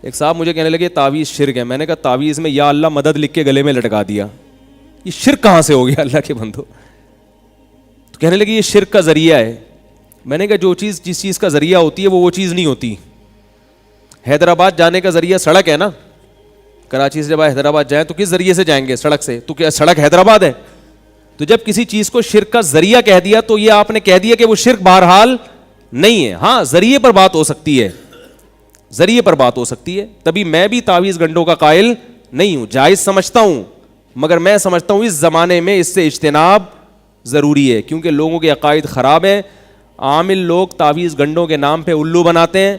Speaker 2: ایک صاحب مجھے کہنے لگے تعویذ شرک ہے. میں نے کہا تعویذ میں یا اللہ مدد لکھ کے گلے میں لٹکا دیا، یہ شرک کہاں سے ہو گیا اللہ کے بندو؟ تو کہنے لگے یہ شرک کا ذریعہ ہے. میں نے کہا جس چیز کا ذریعہ ہوتی ہے وہ چیز نہیں ہوتی. حیدرآباد جانے کا ذریعہ سڑک ہے نا، کراچی سے جب حیدرآباد جائیں تو کس ذریعے سے جائیں گے؟ سڑک سے. تو کیا سڑک حیدرآباد ہے؟ تو جب کسی چیز کو شرک کا ذریعہ کہہ دیا تو یہ آپ نے کہہ دیا کہ وہ شرک بہرحال نہیں ہے. ہاں ذریعے پر بات ہو سکتی ہے، ذریعے پر بات ہو سکتی ہے. تبھی میں بھی تعویذ گنڈوں کا قائل نہیں ہوں، جائز سمجھتا ہوں، مگر میں سمجھتا ہوں اس زمانے میں اس سے اجتناب ضروری ہے، کیونکہ لوگوں کے عقائد خراب ہیں. عامل لوگ تعویذ گنڈوں کے نام پہ الو بناتے ہیں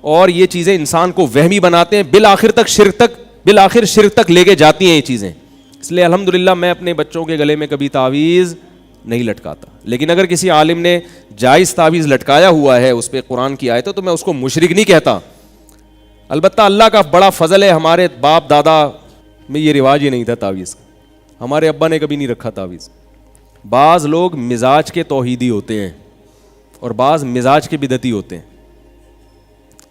Speaker 2: اور یہ چیزیں انسان کو وہمی بناتے ہیں، بالآخر شرک تک لے کے جاتی ہیں یہ چیزیں. اس لیے الحمدللہ میں اپنے بچوں کے گلے میں کبھی تعویذ نہیں لٹکاتا. لیکن اگر کسی عالم نے جائز تعویذ لٹکایا ہوا ہے، اس پہ قرآن کی آیت ہے، تو میں اس کو مشرک نہیں کہتا. البتہ اللہ کا بڑا فضل ہے، ہمارے باپ دادا میں یہ رواج ہی نہیں تھا تعویذ کا، ہمارے ابا نے کبھی نہیں رکھا تعویذ. بعض لوگ مزاج کے توحیدی ہوتے ہیں اور بعض مزاج کے بدعتی ہوتے ہیں.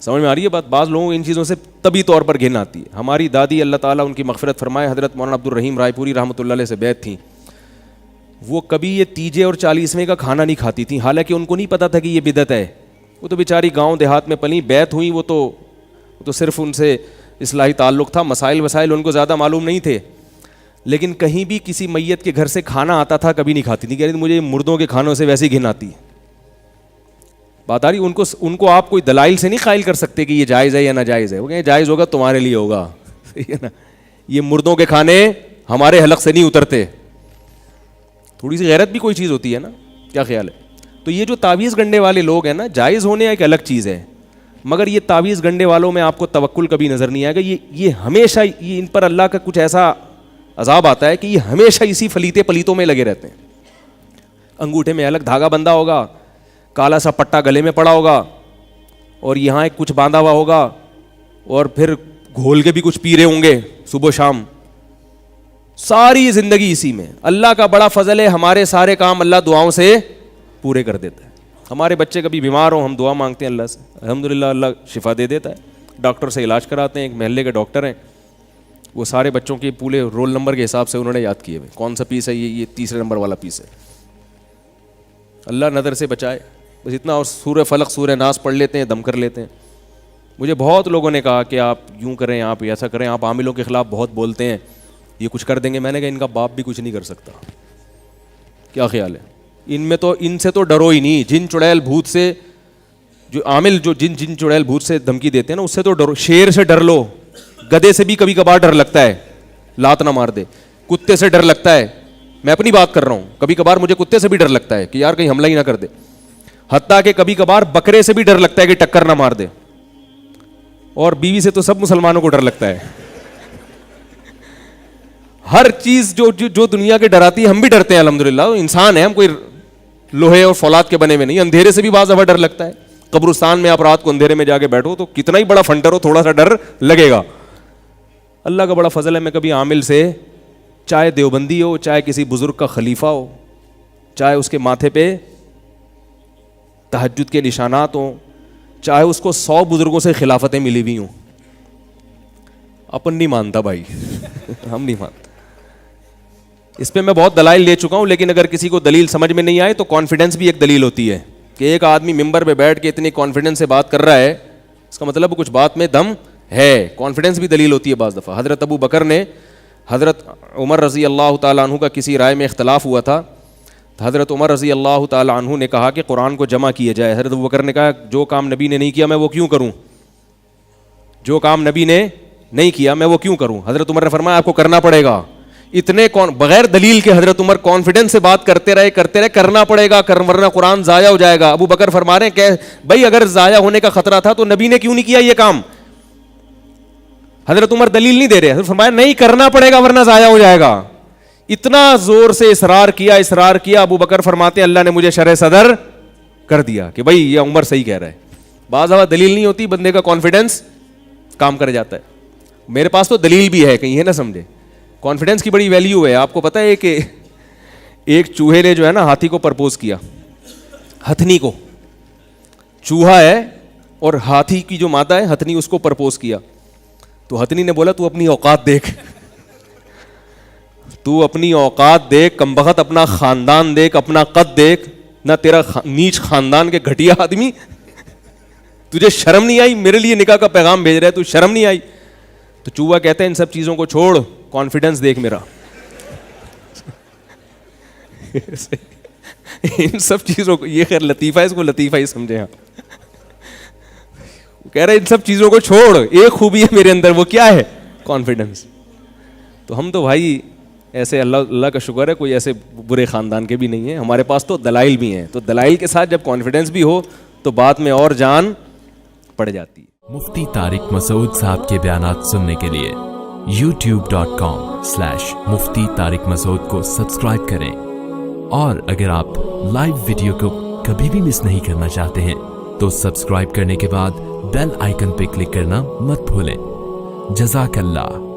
Speaker 2: سمجھ میں آ رہی ہے بات؟ بعض لوگوں کو ان چیزوں سے طبی طور پر گھن آتی ہے. ہماری دادی اللہ تعالیٰ ان کی مغفرت فرمائے، حضرت مولانا عبد الرحیم رائے پوری رحمۃ اللہ علیہ سے بیعت تھیں. وہ کبھی یہ تیجے اور 40ویں کا کھانا نہیں کھاتی تھیں، حالانکہ ان کو نہیں پتا تھا کہ یہ بدعت ہے. وہ تو بیچاری گاؤں دیہات میں پلی، بیعت ہوئی، وہ تو صرف ان سے اصلاحی تعلق تھا، مسائل وسائل ان کو زیادہ معلوم نہیں تھے. لیکن کہیں بھی کسی میت کے گھر سے کھانا آتا تھا کبھی نہیں کھاتی تھی، کہہ رہی مجھے مردوں کے کھانوں سے ویسی گھن آتی ہے. بات آ رہی؟ ان کو آپ کوئی دلائل سے نہیں قائل کر سکتے کہ یہ جائز ہے یا ناجائز ہے. وہ کہیں جائز ہوگا تمہارے لیے ہوگا، صحیح ہے نا؟ یہ مردوں کے کھانے ہمارے حلق سے نہیں اترتے. تھوڑی سی غیرت بھی کوئی چیز ہوتی ہے نا، کیا خیال ہے؟ تو یہ جو تعویذ گنڈے والے لوگ ہیں نا، جائز ہونے ایک الگ چیز ہے، مگر یہ تعویذ گنڈے والوں میں آپ کو توکل کبھی نظر نہیں آئے گا. یہ ہمیشہ ان پر اللہ کا کچھ ایسا عذاب آتا ہے کہ یہ ہمیشہ اسی فلیتے پلیتوں میں لگے رہتے ہیں. انگوٹھے میں الگ دھاگا بندھا ہوگا، کالا سا پٹا گلے میں پڑا ہوگا، اور یہاں ایک کچھ باندھا ہوا ہوگا، اور پھر گھول کے بھی کچھ پی رہے ہوں گے صبح شام، ساری زندگی اسی میں. اللہ کا بڑا فضل ہے، ہمارے سارے کام اللہ دعاؤں سے پورے کر دیتا ہے. ہمارے بچے کبھی بیمار ہوں، ہم دعا مانگتے ہیں اللہ سے، الحمدللہ اللہ شفا دے دیتا ہے. ڈاکٹر سے علاج کراتے ہیں، ایک محلے کے ڈاکٹر ہیں، وہ سارے بچوں کے پورے رول نمبر کے حساب سے انہوں نے یاد کیے ہوئے، کون سا پیس ہے، یہ تیسرے نمبر والا پیس ہے. اللہ نظر سے بچائے بس اتنا. اور سورہ فلق سورہ ناس پڑھ لیتے ہیں، دم کر لیتے ہیں. مجھے بہت لوگوں نے کہا کہ آپ یوں کریں، آپ ایسا کریں، آپ عاملوں کے خلاف بہت بولتے ہیں، یہ کچھ کر دیں گے. میں نے کہا ان کا باپ بھی کچھ نہیں کر سکتا. کیا خیال ہے؟ ان سے تو ڈرو ہی نہیں. جن چڑیل بھوت سے جو عامل جو جن چڑیل بھوت سے دھمکی دیتے ہیں نا، اس سے تو ڈرو. شیر سے ڈر لو، گدھے سے بھی کبھی کبھار ڈر لگتا ہے، لات نہ مار دے. کتے سے ڈر لگتا ہے، میں اپنی بات کر رہا ہوں، کبھی کبھار مجھے کتے سے بھی ڈر لگتا ہے کہ یار کہیں حملہ ہی نہ کر دے. حتیٰ کہ کبھی کبھار بکرے سے بھی ڈر لگتا ہے کہ ٹکر نہ مار دے. اور بیوی سے تو سب مسلمانوں کو ڈر لگتا ہے. ہر چیز جو دنیا کے ڈراتی ہے ہم بھی ڈرتے ہیں الحمدللہ. انسان ہے ہم، کوئی لوہے اور فولاد کے بنے ہوئے نہیں. اندھیرے سے بھی بعض دفعہ ڈر لگتا ہے. قبرستان میں آپ رات کو اندھیرے میں جا کے بیٹھو تو کتنا ہی بڑا فنٹر ہو، تھوڑا سا ڈر لگے گا. اللہ کا بڑا فضل ہے، میں کبھی عامل سے، چاہے دیوبندی ہو، چاہے کسی بزرگ کا خلیفہ ہو، چاہے اس کے ماتھے پہ تہجد کے نشانات ہوں، چاہے اس کو 100 بزرگوں سے خلافتیں ملی ہوئی ہوں، اپن نہیں مانتا بھائی ہم نہیں مانتے. اس پہ میں بہت دلائل لے چکا ہوں، لیکن اگر کسی کو دلیل سمجھ میں نہیں آئے تو کانفیڈنس بھی ایک دلیل ہوتی ہے کہ ایک آدمی ممبر پہ بیٹھ کے اتنی کانفیڈنس سے بات کر رہا ہے، اس کا مطلب کچھ بات میں دم ہے. کانفیڈنس بھی دلیل ہوتی ہے بعض دفعہ. حضرت ابو بکر نے حضرت عمر رضی اللہ تعالیٰ عنہ کا کسی رائے میں اختلاف ہوا تھا، تو حضرت عمر رضی اللہ تعالیٰ عنہ نے کہا کہ قرآن کو جمع کیا جائے. حضرت ابوبکر نے کہا جو کام نبی نے نہیں کیا میں وہ کیوں کروں، جو کام نبی نے نہیں کیا میں وہ کیوں کروں. حضرت عمر نے فرمایا آپ کو کرنا پڑے گا. اتنے بغیر دلیل کے حضرت عمر کانفیڈنس سے بات کرتے رہے کرنا پڑے گا ورنہ قرآن ضائع ہو جائے گا. ابو بکر فرما رہے ہیں کہ بھائی اگر ضائع ہونے کا خطرہ تھا تو نبی نے کیوں نہیں کیا یہ کام. حضرت عمر دلیل نہیں دے رہے، حضرت فرمایا نہیں کرنا پڑے گا ورنہ ضائع ہو جائے گا. اتنا زور سے اصرار کیا. ابو بکر فرماتے ہیں اللہ نے مجھے شرح صدر کر دیا کہ بھائی یہ عمر صحیح کہہ رہا ہے. بعض دفعہ دلیل نہیں ہوتی، بندے کا کانفیڈنس کام کر جاتا ہے. میرے پاس تو دلیل بھی ہے کہیں، ہے نا سمجھے. کانفیڈنس کی بڑی ویلیو ہے. آپ کو پتا ہے کہ ایک چوہے نے جو ہے نا ہاتھی کو پرپوز کیا، ہتھنی کو. چوہا ہے اور ہاتھی کی جو مادہ ہے ہتھنی، اس کو پرپوز کیا. تو ہتھنی نے بولا تو اپنی اوقات دیکھ، تو اپنی اوقات دیکھ کمبخت، اپنا خاندان دیکھ، اپنا قد دیکھ. نہ تیرا نیچ خاندان کے گھٹیا آدمی، تجھے شرم نہیں آئی؟ میرے لیے نکاح کا پیغام بھیج رہا ہے، تو شرم نہیں آئی؟ تو چوہا کہتے ہیں ان سب چیزوں کو چھوڑ، کانفیڈنس دیکھ میرا. ان سب چیزوں کو، یہ خیر لطیفہ ہے، اس کو لطیفہ ہی سمجھے آپ. کہہ رہے ان سب چیزوں کو چھوڑ، ایک خوبی ہے میرے اندر، وہ کیا ہے؟ کانفیڈنس. تو ہم تو بھائی ایسے اللہ کا شکر ہے کوئی ایسے برے خاندان کے بھی نہیں ہیں، ہمارے پاس تو دلائل بھی ہیں. تو دلائل کے ساتھ جب کانفیڈنس بھی ہو تو بات میں اور جان پڑ جاتی ہے.
Speaker 3: مفتی طارق مسعود صاحب کے بیانات سننے کے لیے youtube.com/مفتی طارق مسعود کو سبسکرائب کریں. اور اگر آپ لائیو ویڈیو کو کبھی بھی مس نہیں کرنا چاہتے ہیں تو سبسکرائب کرنے کے بعد بیل آئیکن پہ کلک کرنا مت بھولیں. جزاک اللہ.